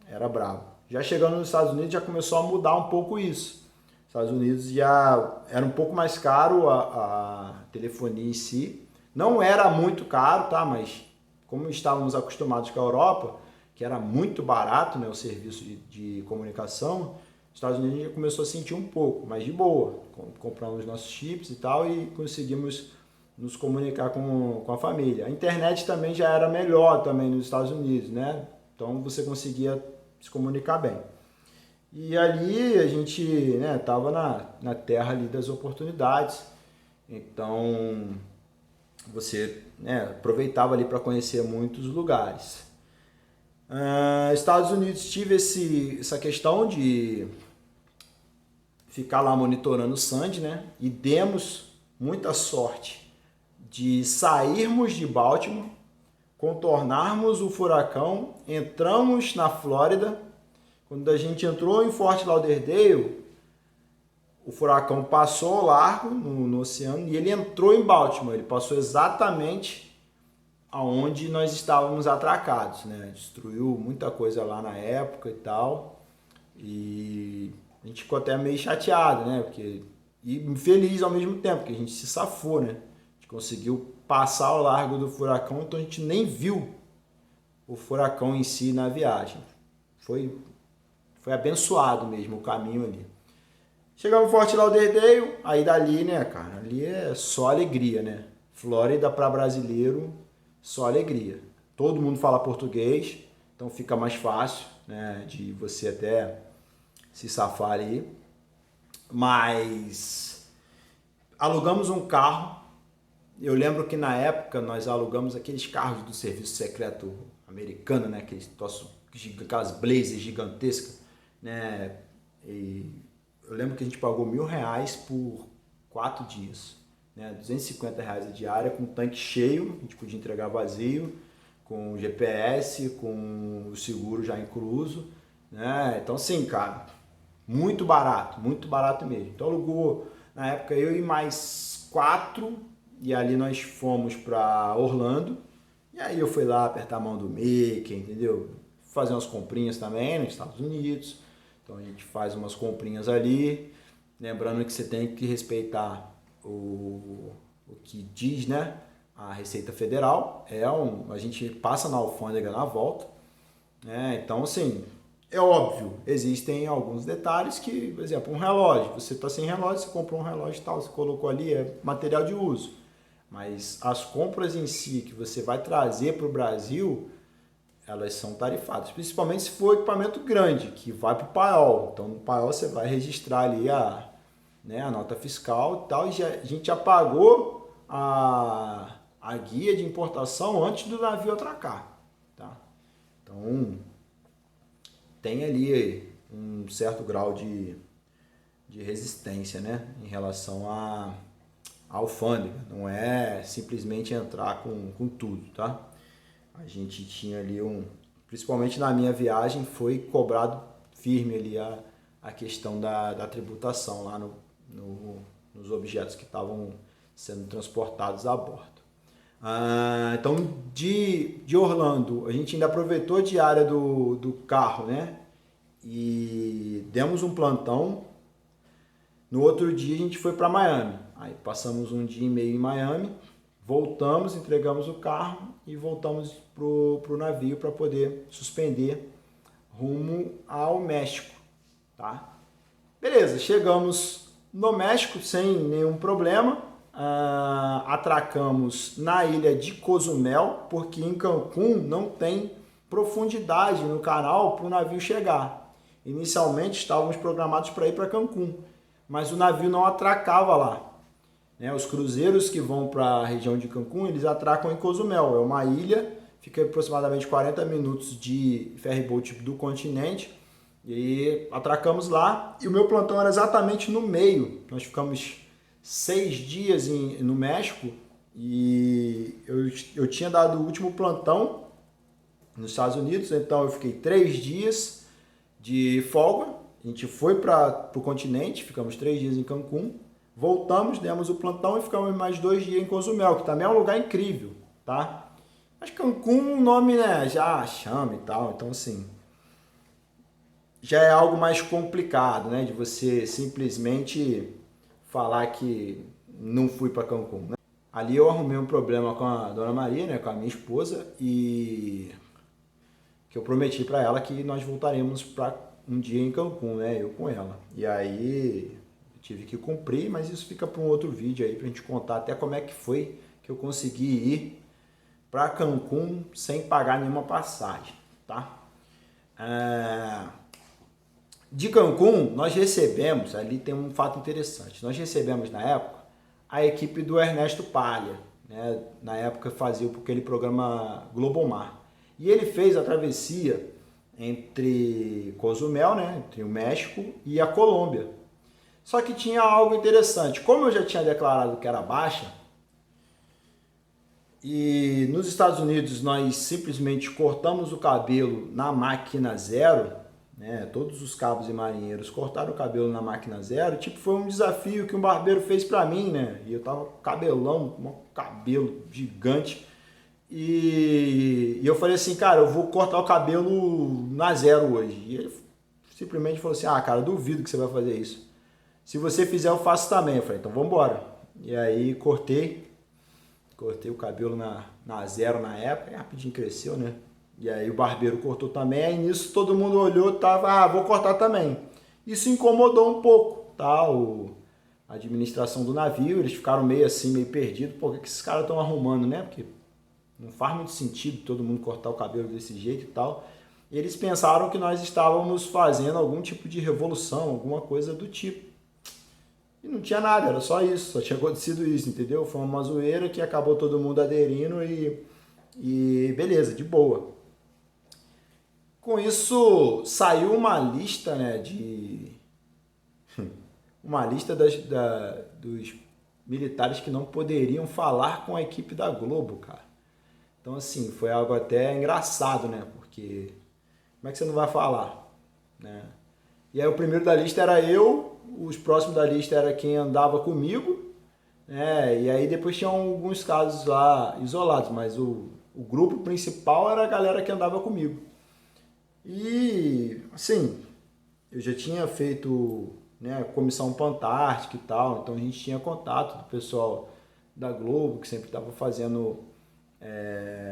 era brabo. Já chegando nos Estados Unidos já começou a mudar um pouco isso. Nos Estados Unidos já era um pouco mais caro a telefonia em si. Não era muito caro, tá? Mas como estávamos acostumados com a Europa, que era muito barato, né, o serviço de comunicação, os Estados Unidos já começou a sentir um pouco, mas de boa. Compramos os nossos chips e tal e conseguimos nos comunicar com a família. A internet também já era melhor também nos Estados Unidos, né? Então você conseguia se comunicar bem. E ali a gente, né, tava na terra ali das oportunidades. Então você, né, aproveitava ali para conhecer muitos lugares. Estados Unidos tive essa questão de ficar lá monitorando o Sandy, né? E demos muita sorte de sairmos de Baltimore, contornarmos o furacão, entramos na Flórida. Quando a gente entrou em Fort Lauderdale, o furacão passou ao largo no oceano e ele entrou em Baltimore. Ele passou exatamente aonde nós estávamos atracados, né? Destruiu muita coisa lá na época e tal. E a gente ficou até meio chateado, né? E feliz ao mesmo tempo, porque a gente se safou, né? A gente conseguiu passar ao largo do furacão, então a gente nem viu o furacão em si na viagem. Foi abençoado mesmo o caminho ali. Chegamos em Fort Lauderdale, aí dali, né, cara? Ali é só alegria, né? Flórida para brasileiro, só alegria. Todo mundo fala português, então fica mais fácil, né, de você até se safar ali. Mas alugamos um carro. Eu lembro que na época nós alugamos aqueles carros do serviço secreto americano, né, aquelas blazers gigantescas, né? E eu lembro que a gente pagou R$1.000 por 4 dias. né? R$ 250 a diária, com tanque cheio, a gente podia entregar vazio, com GPS, com o seguro já incluso, né? Então assim, cara, muito barato mesmo. Então alugou, na época, eu e mais 4, e ali nós fomos para Orlando, e aí eu fui lá apertar a mão do Mickey, entendeu? Fazer umas comprinhas também nos Estados Unidos, então a gente faz umas comprinhas ali, lembrando que você tem que respeitar o que diz, né, a Receita Federal, a gente passa na alfândega na volta, né? Então assim, é óbvio, existem alguns detalhes que, por exemplo, um relógio, você está sem relógio, você comprou um relógio e tal, você colocou ali, é material de uso, mas as compras em si que você vai trazer para o Brasil, elas são tarifadas, principalmente se for equipamento grande, que vai para o paiol. Então no paiol você vai registrar ali a nota fiscal e tal, e a gente já pagou a guia de importação antes do navio atracar, tá? Então tem ali um certo grau de resistência, né, em relação à alfândega, não é simplesmente entrar com tudo, tá? A gente tinha ali principalmente na minha viagem, foi cobrado firme ali a questão da tributação lá nos objetos que estavam sendo transportados a bordo. Então, de Orlando, a gente ainda aproveitou a diária do carro, né? E demos um plantão. No outro dia a gente foi para Miami. Aí passamos um dia e meio em Miami, voltamos, entregamos o carro e voltamos pro navio para poder suspender rumo ao México, tá? Beleza, chegamos no México sem nenhum problema, atracamos na ilha de Cozumel, porque em Cancún não tem profundidade no canal para o navio chegar. Inicialmente estávamos programados para ir para Cancún, mas o navio não atracava lá. Os cruzeiros que vão para a região de Cancún, eles atracam em Cozumel, é uma ilha, fica aproximadamente 40 minutos de ferryboat do continente, e atracamos lá, e o meu plantão era exatamente no meio. Nós ficamos 6 dias no México, e eu tinha dado o último plantão nos Estados Unidos, então eu fiquei 3 dias de folga, a gente foi para o continente, ficamos 3 dias em Cancún, voltamos, demos o plantão e ficamos mais 2 dias em Cozumel, que também é um lugar incrível, tá? Mas Cancún, o nome, né, já chama e tal, então assim, já é algo mais complicado, né, de você simplesmente falar que não fui para Cancún, né? Ali eu arrumei um problema com a Dona Maria, né, com a minha esposa, e que eu prometi para ela que nós voltaremos para um dia em Cancún, né, eu com ela. E aí tive que cumprir, mas isso fica para um outro vídeo aí pra gente contar até como é que foi que eu consegui ir para Cancún sem pagar nenhuma passagem, tá? De Cancún, nós recebemos, ali tem um fato interessante, nós recebemos na época a equipe do Ernesto Palha, né? Na época fazia aquele programa Globomar, e ele fez a travessia entre Cozumel, né? Entre o México e a Colômbia. Só que tinha algo interessante, como eu já tinha declarado que era baixa, e nos Estados Unidos nós simplesmente cortamos o cabelo na máquina zero, né? Todos os cabos e marinheiros cortaram o cabelo na máquina zero, tipo, foi um desafio que um barbeiro fez pra mim, né? E eu tava com cabelão, um cabelo gigante, e eu falei assim, cara, eu vou cortar o cabelo na zero hoje. E ele simplesmente falou assim, cara, duvido que você vai fazer isso. Se você fizer, eu faço também. Eu falei, então vamos embora. E aí cortei o cabelo na zero na época, e rapidinho cresceu, né? E aí o barbeiro cortou também, aí nisso todo mundo olhou, tava, vou cortar também. Isso incomodou um pouco, tá? A administração do navio, eles ficaram meio assim, meio perdidos, por que esses caras estão arrumando, né? Porque não faz muito sentido todo mundo cortar o cabelo desse jeito e tal. Eles pensaram que nós estávamos fazendo algum tipo de revolução, alguma coisa do tipo. E não tinha nada, era só isso, só tinha acontecido isso, entendeu? Foi uma zoeira que acabou todo mundo aderindo e beleza, de boa. Com isso, saiu uma lista, né, uma lista dos militares que não poderiam falar com a equipe da Globo, cara. Então, assim, foi algo até engraçado, né? Porque como é que você não vai falar, né? E aí o primeiro da lista era eu, os próximos da lista era quem andava comigo, né? E aí depois tinham alguns casos lá isolados, mas o grupo principal era a galera que andava comigo. E, assim, eu já tinha feito, né, comissão Pantártica e tal, então a gente tinha contato do pessoal da Globo, que sempre estava fazendo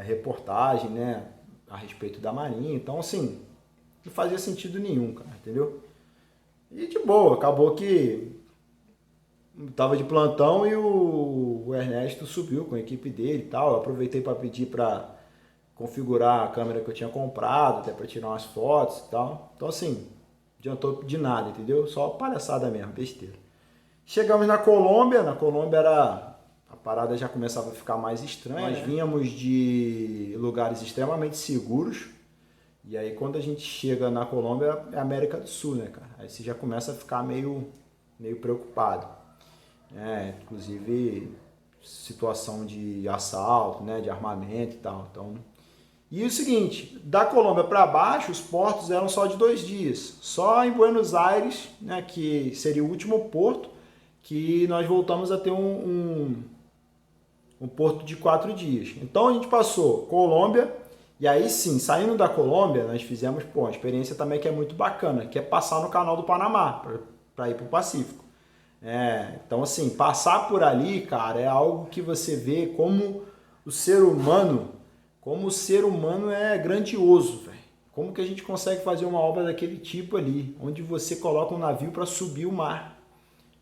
reportagem, né, a respeito da Marinha. Então, assim, não fazia sentido nenhum, cara, entendeu? E de boa, acabou que tava de plantão e o Ernesto subiu com a equipe dele e tal. Eu aproveitei para pedir para configurar a câmera que eu tinha comprado, até para tirar umas fotos e tal. Então, assim, adiantou de nada, entendeu? Só palhaçada mesmo, besteira. Chegamos na Colômbia era a parada já começava a ficar mais estranha. Nós vínhamos de lugares extremamente seguros. E aí quando a gente chega na Colômbia é América do Sul, né, cara? Aí você já começa a ficar meio preocupado. Inclusive situação de assalto, né, de armamento e tal. Então, e o seguinte, da Colômbia para baixo, os portos eram só de 2 dias. Só em Buenos Aires, né, que seria o último porto, que nós voltamos a ter um porto de 4 dias. Então a gente passou Colômbia, e aí sim, saindo da Colômbia, nós fizemos uma experiência também que é muito bacana, que é passar no Canal do Panamá, para ir para o Pacífico. Então assim, passar por ali, cara, é algo que você vê como o ser humano é grandioso, velho. Como que a gente consegue fazer uma obra daquele tipo ali, onde você coloca um navio para subir o mar,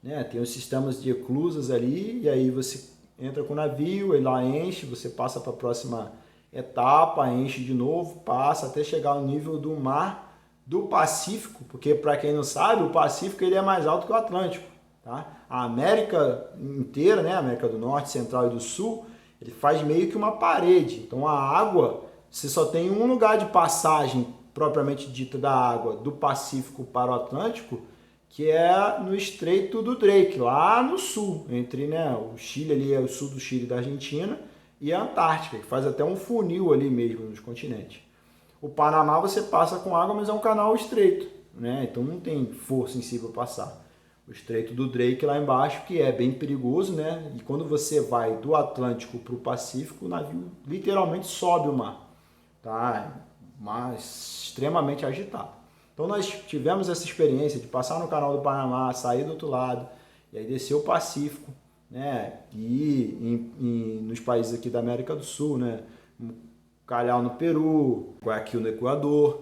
né? Tem os sistemas de eclusas ali, e aí você entra com o navio, ele lá enche, você passa para a próxima etapa, enche de novo, passa até chegar ao nível do mar do Pacífico, porque para quem não sabe, o Pacífico ele é mais alto que o Atlântico, tá? A América inteira, né, a América do Norte, Central e do Sul, ele faz meio que uma parede. Então a água, você só tem um lugar de passagem propriamente dita da água do Pacífico para o Atlântico, que é no Estreito do Drake, lá no sul, entre, né, o Chile ali, é o sul do Chile e da Argentina, e a Antártica, que faz até um funil ali mesmo nos continentes. O Panamá você passa com água, mas é um canal estreito, né? Então não tem força em si para passar. O Estreito do Drake lá embaixo, que é bem perigoso, né? E quando você vai do Atlântico para o Pacífico, o navio literalmente sobe o mar, tá? Mas extremamente agitado. Então nós tivemos essa experiência de passar no Canal do Panamá, sair do outro lado, e aí descer o Pacífico, né? E nos países aqui da América do Sul, né? Callao no Peru, Guayaquil no Equador,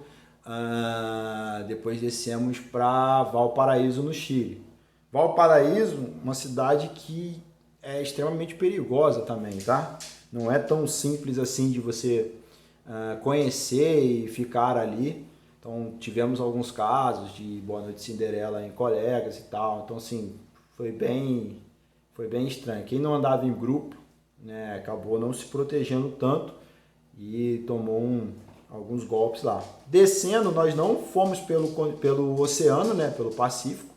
depois descemos para Valparaíso no Chile. Valparaíso, uma cidade que é extremamente perigosa também, tá? Não é tão simples assim de você conhecer e ficar ali. Então tivemos alguns casos de Boa Noite Cinderela em colegas e tal. Então assim, foi bem estranho. Quem não andava em grupo, né, acabou não se protegendo tanto e tomou alguns golpes lá. Descendo, nós não fomos pelo oceano, né, pelo Pacífico.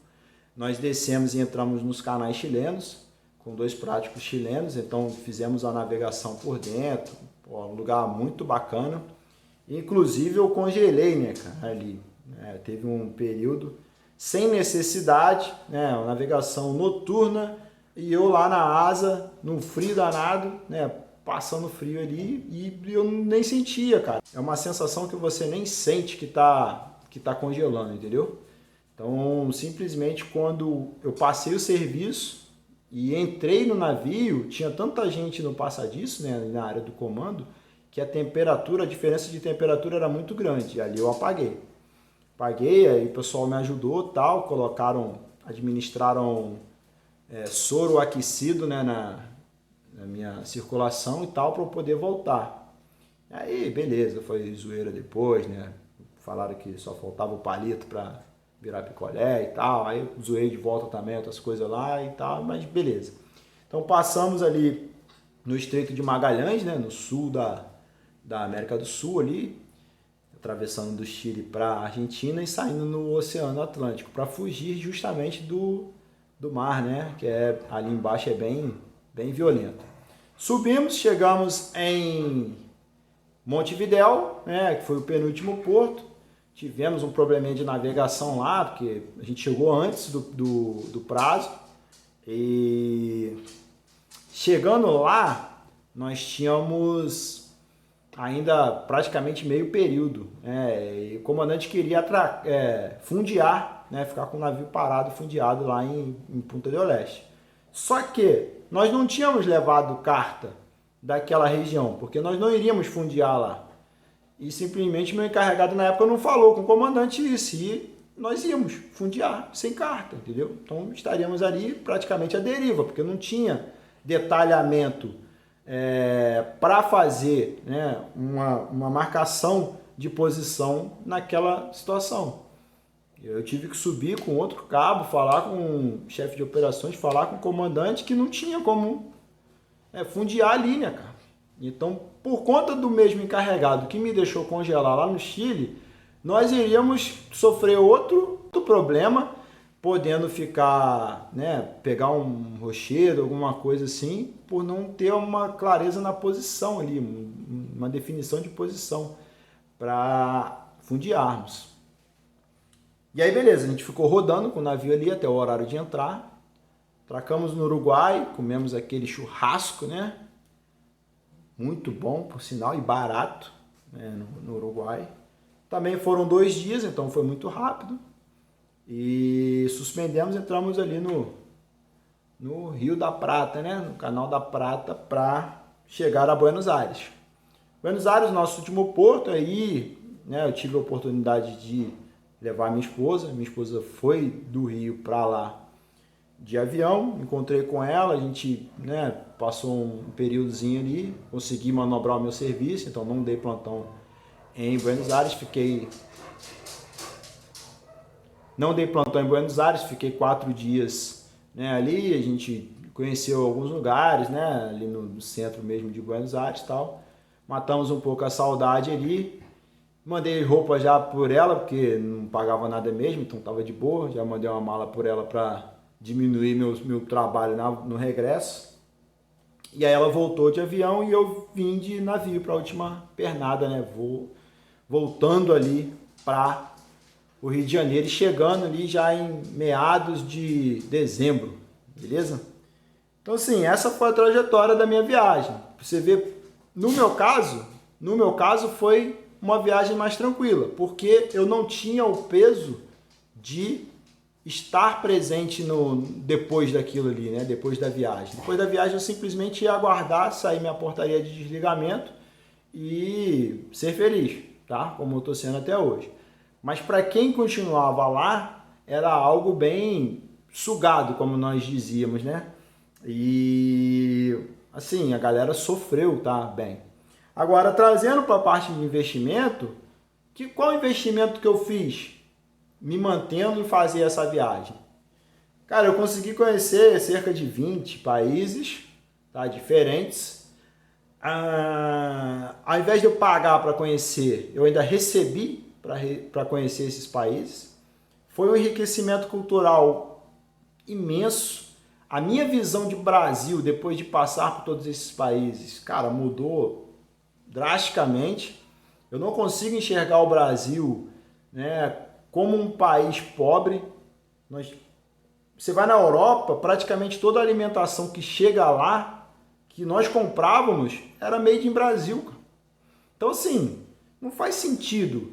Nós descemos e entramos nos canais chilenos, com 2 práticos chilenos. Então fizemos a navegação por dentro, um lugar muito bacana. Inclusive eu congelei, né, cara, ali. Teve um período sem necessidade, né, uma navegação noturna, e eu lá na asa, no frio danado, né, passando frio ali, e eu nem sentia, cara. É uma sensação que você nem sente que tá congelando, entendeu? Então, simplesmente quando eu passei o serviço e entrei no navio, tinha tanta gente no passadiço, né, na área do comando, que a diferença de temperatura era muito grande. E ali eu apaguei. Aí o pessoal me ajudou, tal, administraram soro aquecido, né, na minha circulação e tal, para eu poder voltar. Aí, beleza, foi zoeira depois, né? Falaram que só faltava o palito para virar picolé e tal. Aí eu zoei de volta também, outras coisas lá e tal, mas beleza. Então passamos ali no Estreito de Magalhães, né, no sul da América do Sul ali, atravessando do Chile para a Argentina e saindo no Oceano Atlântico para fugir justamente do mar, né? Que é ali embaixo é bem violento. Subimos, chegamos em Montevidéu, né? Que foi o penúltimo porto. Tivemos um probleminha de navegação lá, porque a gente chegou antes do prazo. E chegando lá, nós tínhamos ainda praticamente meio período, né? E o comandante queria fundear, né? Ficar com o navio parado, fundeado lá em Punta del Este. Só que nós não tínhamos levado carta daquela região, porque nós não iríamos fundear lá. E simplesmente meu encarregado na época não falou com o comandante isso, e nós íamos fundear sem carta, entendeu? Então estaríamos ali praticamente à deriva, porque não tinha detalhamento para fazer, né, uma marcação de posição naquela situação. Eu tive que subir com outro cabo, falar com o chefe de operações, falar com o comandante que não tinha como fundear a linha, cara. Então, por conta do mesmo encarregado que me deixou congelar lá no Chile, nós iríamos sofrer outro problema, podendo ficar, né, pegar um rochedo, alguma coisa assim, por não ter uma clareza na posição ali, uma definição de posição para fundearmos. E aí, beleza, a gente ficou rodando com o navio ali até o horário de entrar. Atracamos no Uruguai, comemos aquele churrasco, né? Muito bom, por sinal, e barato, né, no Uruguai. Também foram 2 dias, então foi muito rápido. E suspendemos, entramos ali no Rio da Prata, né? No Canal da Prata, para chegar a Buenos Aires. Buenos Aires, nosso último porto, aí, né, eu tive a oportunidade de levar minha esposa. Minha esposa foi do Rio para lá de avião, encontrei com ela, a gente, né, passou um períodozinho ali, consegui manobrar o meu serviço, então não dei plantão em Buenos Aires, não dei plantão em Buenos Aires, fiquei 4 dias, né, ali, a gente conheceu alguns lugares, né, ali no centro mesmo de Buenos Aires e tal, matamos um pouco a saudade ali. Mandei roupa já por ela, porque não pagava nada mesmo, então estava de boa. Já mandei uma mala por ela para diminuir meu trabalho no regresso. E aí ela voltou de avião e eu vim de navio para a última pernada, né? Voltando ali para o Rio de Janeiro e chegando ali já em meados de dezembro, beleza? Então assim, essa foi a trajetória da minha viagem. Você vê, no meu caso foi uma viagem mais tranquila, porque eu não tinha o peso de estar presente depois daquilo ali, né? Depois da viagem. Depois da viagem eu simplesmente ia aguardar sair minha portaria de desligamento e ser feliz, tá? Como eu estou sendo até hoje. Mas para quem continuava lá, era algo bem sugado, como nós dizíamos, né? E assim, a galera sofreu, tá? Bem. Agora, trazendo para a parte de investimento, qual investimento que eu fiz me mantendo em fazer essa viagem? Cara, eu consegui conhecer cerca de 20 países, tá, diferentes. Ao invés de eu pagar para conhecer, eu ainda recebi para conhecer esses países. Foi um enriquecimento cultural imenso. A minha visão de Brasil, depois de passar por todos esses países, cara, mudou drasticamente. Eu não consigo enxergar o Brasil, né, como um país pobre. Você vai na Europa, praticamente toda a alimentação que chega lá, que nós comprávamos, era made in Brasil. Então assim, não faz sentido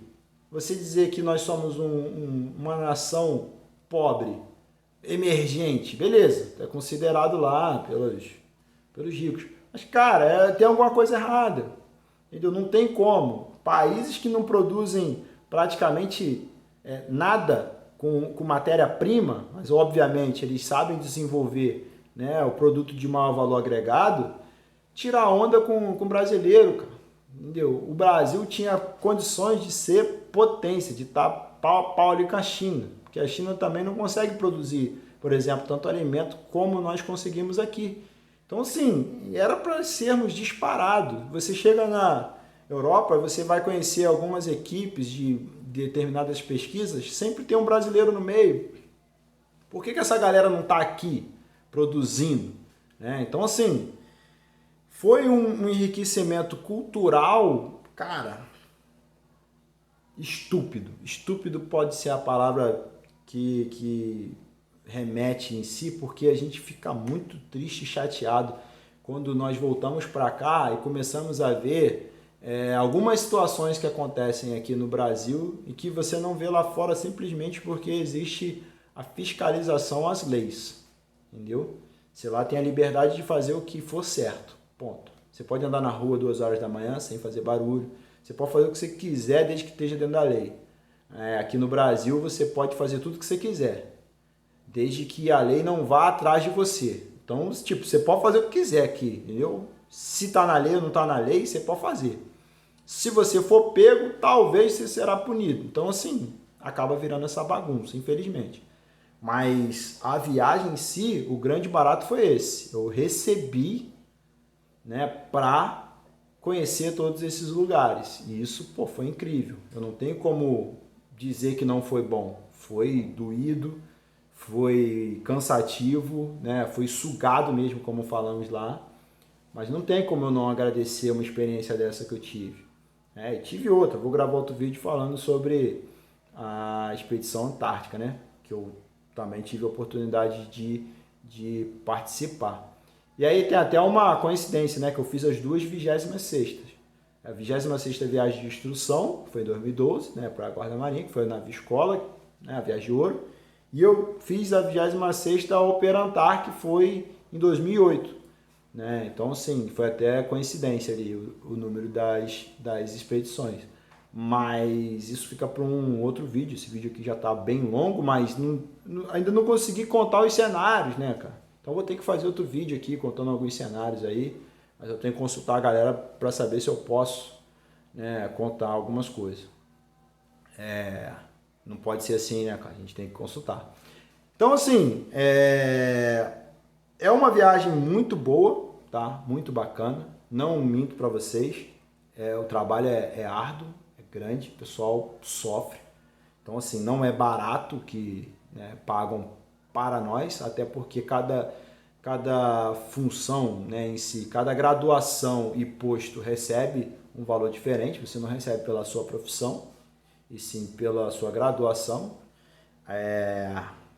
você dizer que nós somos uma nação pobre, emergente. Beleza, é considerado lá pelos ricos. Mas cara, tem alguma coisa errada. Entendeu? Não tem como. Países que não produzem praticamente nada com matéria-prima, mas obviamente eles sabem desenvolver, né, o produto de maior valor agregado, tirar onda com o brasileiro, cara. Entendeu? O Brasil tinha condições de ser potência, de estar pau a pau ali com a China, porque a China também não consegue produzir, por exemplo, tanto alimento como nós conseguimos aqui. Então, assim, era para sermos disparados. Você chega na Europa, você vai conhecer algumas equipes de determinadas pesquisas, sempre tem um brasileiro no meio. Por que essa galera não está aqui produzindo? Né? Então, assim, foi um enriquecimento cultural, cara, estúpido. Estúpido pode ser a palavra que remete em si, porque a gente fica muito triste e chateado quando nós voltamos para cá e começamos a ver algumas situações que acontecem aqui no Brasil e que você não vê lá fora simplesmente porque existe a fiscalização às leis, entendeu? Você lá tem a liberdade de fazer o que for certo, ponto. Você pode andar na rua 2 horas da manhã sem fazer barulho, você pode fazer o que você quiser desde que esteja dentro da lei. Aqui no Brasil você pode fazer tudo o que você quiser, desde que a lei não vá atrás de você. Então, tipo, você pode fazer o que quiser aqui, entendeu? Se tá na lei ou não tá na lei, você pode fazer. Se você for pego, talvez você será punido. Então, assim, acaba virando essa bagunça, infelizmente. Mas a viagem em si, o grande barato foi esse. Eu recebi, né, para conhecer todos esses lugares. E isso, pô, foi incrível. Eu não tenho como dizer que não foi bom. Foi doído, foi cansativo, né? Foi sugado mesmo, como falamos lá. Mas não tem como eu não agradecer uma experiência dessa que eu tive. E tive outra, vou gravar outro vídeo falando sobre a expedição antártica, né? Que eu também tive a oportunidade de participar. E aí tem até uma coincidência, né? Que eu fiz as duas 26ª. A 26ª viagem de instrução, que foi em 2012, né? Para a Guarda Marinha, que foi na navio escola, né? A viagem de ouro. E eu fiz a 26ª Operantar, que foi em 2008. Né? Então, assim, foi até coincidência ali o número das expedições. Mas isso fica para um outro vídeo. Esse vídeo aqui já está bem longo, mas ainda não consegui contar os cenários, né, cara? Então vou ter que fazer outro vídeo aqui contando alguns cenários aí. Mas eu tenho que consultar a galera para saber se eu posso, né, contar algumas coisas. Não pode ser assim, né, cara? A gente tem que consultar. Então, assim, é uma viagem muito boa, tá? Muito bacana. Não minto para vocês. O trabalho é árduo, é grande, o pessoal sofre. Então, assim, não é barato que, né, pagam para nós, até porque cada função, né, em si, cada graduação e posto recebe um valor diferente. Você não recebe pela sua profissão, e sim pela sua graduação.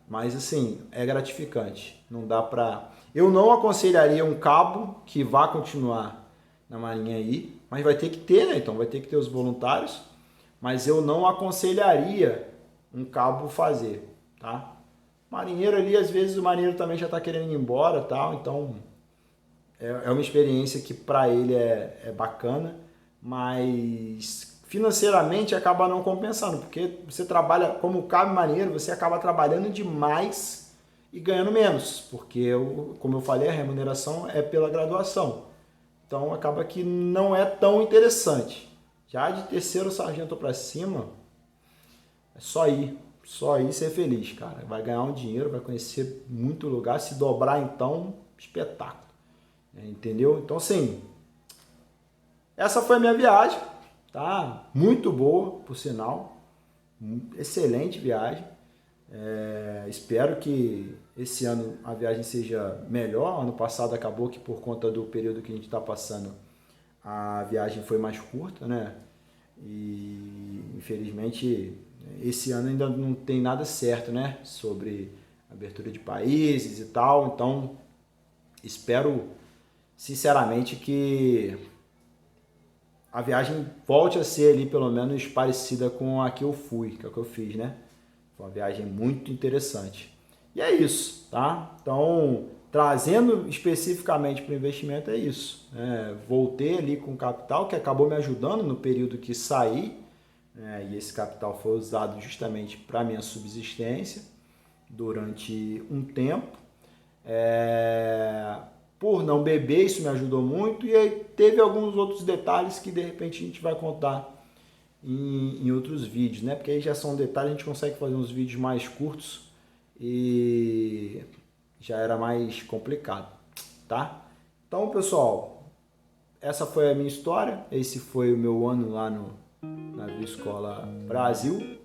Mas, assim, é gratificante. Não dá pra... Eu não aconselharia um cabo que vá continuar na Marinha aí, mas vai ter que ter, né? Então vai ter que ter os voluntários, mas eu não aconselharia um cabo fazer, tá? Marinheiro ali, às vezes o marinheiro também já está querendo ir embora, tal, então é uma experiência que para ele é bacana, mas financeiramente acaba não compensando, porque você trabalha como cabo marinheiro, você acaba trabalhando demais e ganhando menos, porque, como eu falei, a remuneração é pela graduação. Então acaba que não é tão interessante. Já de terceiro sargento para cima, é só ir e ser feliz, cara. Vai ganhar um dinheiro, vai conhecer muito lugar, se dobrar então, espetáculo. Entendeu? Então, assim, essa foi a minha viagem, tá? Muito boa, por sinal. Excelente viagem. Espero que esse ano a viagem seja melhor. Ano passado acabou que, por conta do período que a gente está passando, a viagem foi mais curta, né? E infelizmente esse ano ainda não tem nada certo, né? Sobre abertura de países e tal. Então espero sinceramente que a viagem volte a ser ali pelo menos parecida com a que eu fui, que é o que eu fiz, né? Foi uma viagem muito interessante. E é isso, tá? Então, trazendo especificamente para o investimento, é isso. Voltei ali com capital que acabou me ajudando no período que saí, e esse capital foi usado justamente para minha subsistência durante um tempo. Por não beber, isso me ajudou muito, e aí teve alguns outros detalhes que de repente a gente vai contar em outros vídeos, né? Porque aí já são detalhes, a gente consegue fazer uns vídeos mais curtos e já era mais complicado, tá? Então, pessoal, essa foi a minha história, esse foi o meu ano lá na Navio Escola Brasil.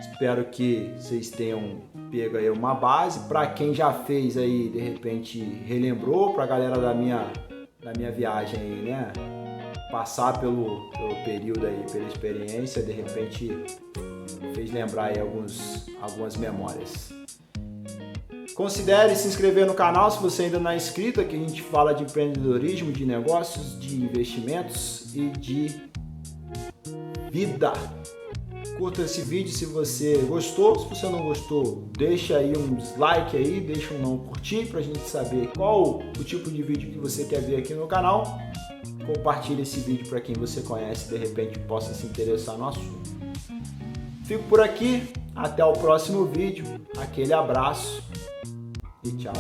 Espero que vocês tenham pego aí uma base. Para quem já fez aí, de repente relembrou, para a galera da minha viagem aí, né? Passar pelo período aí, pela experiência, de repente fez lembrar aí algumas memórias. Considere se inscrever no canal se você ainda não é inscrito. Aqui a gente fala de empreendedorismo, de negócios, de investimentos e de vida. Curta esse vídeo se você gostou. Se você não gostou, deixa aí um dislike aí, deixa um não curtir pra gente saber qual o tipo de vídeo que você quer ver aqui no canal. Compartilhe esse vídeo para quem você conhece, de repente possa se interessar no assunto. Fico por aqui, até o próximo vídeo. Aquele abraço e tchau.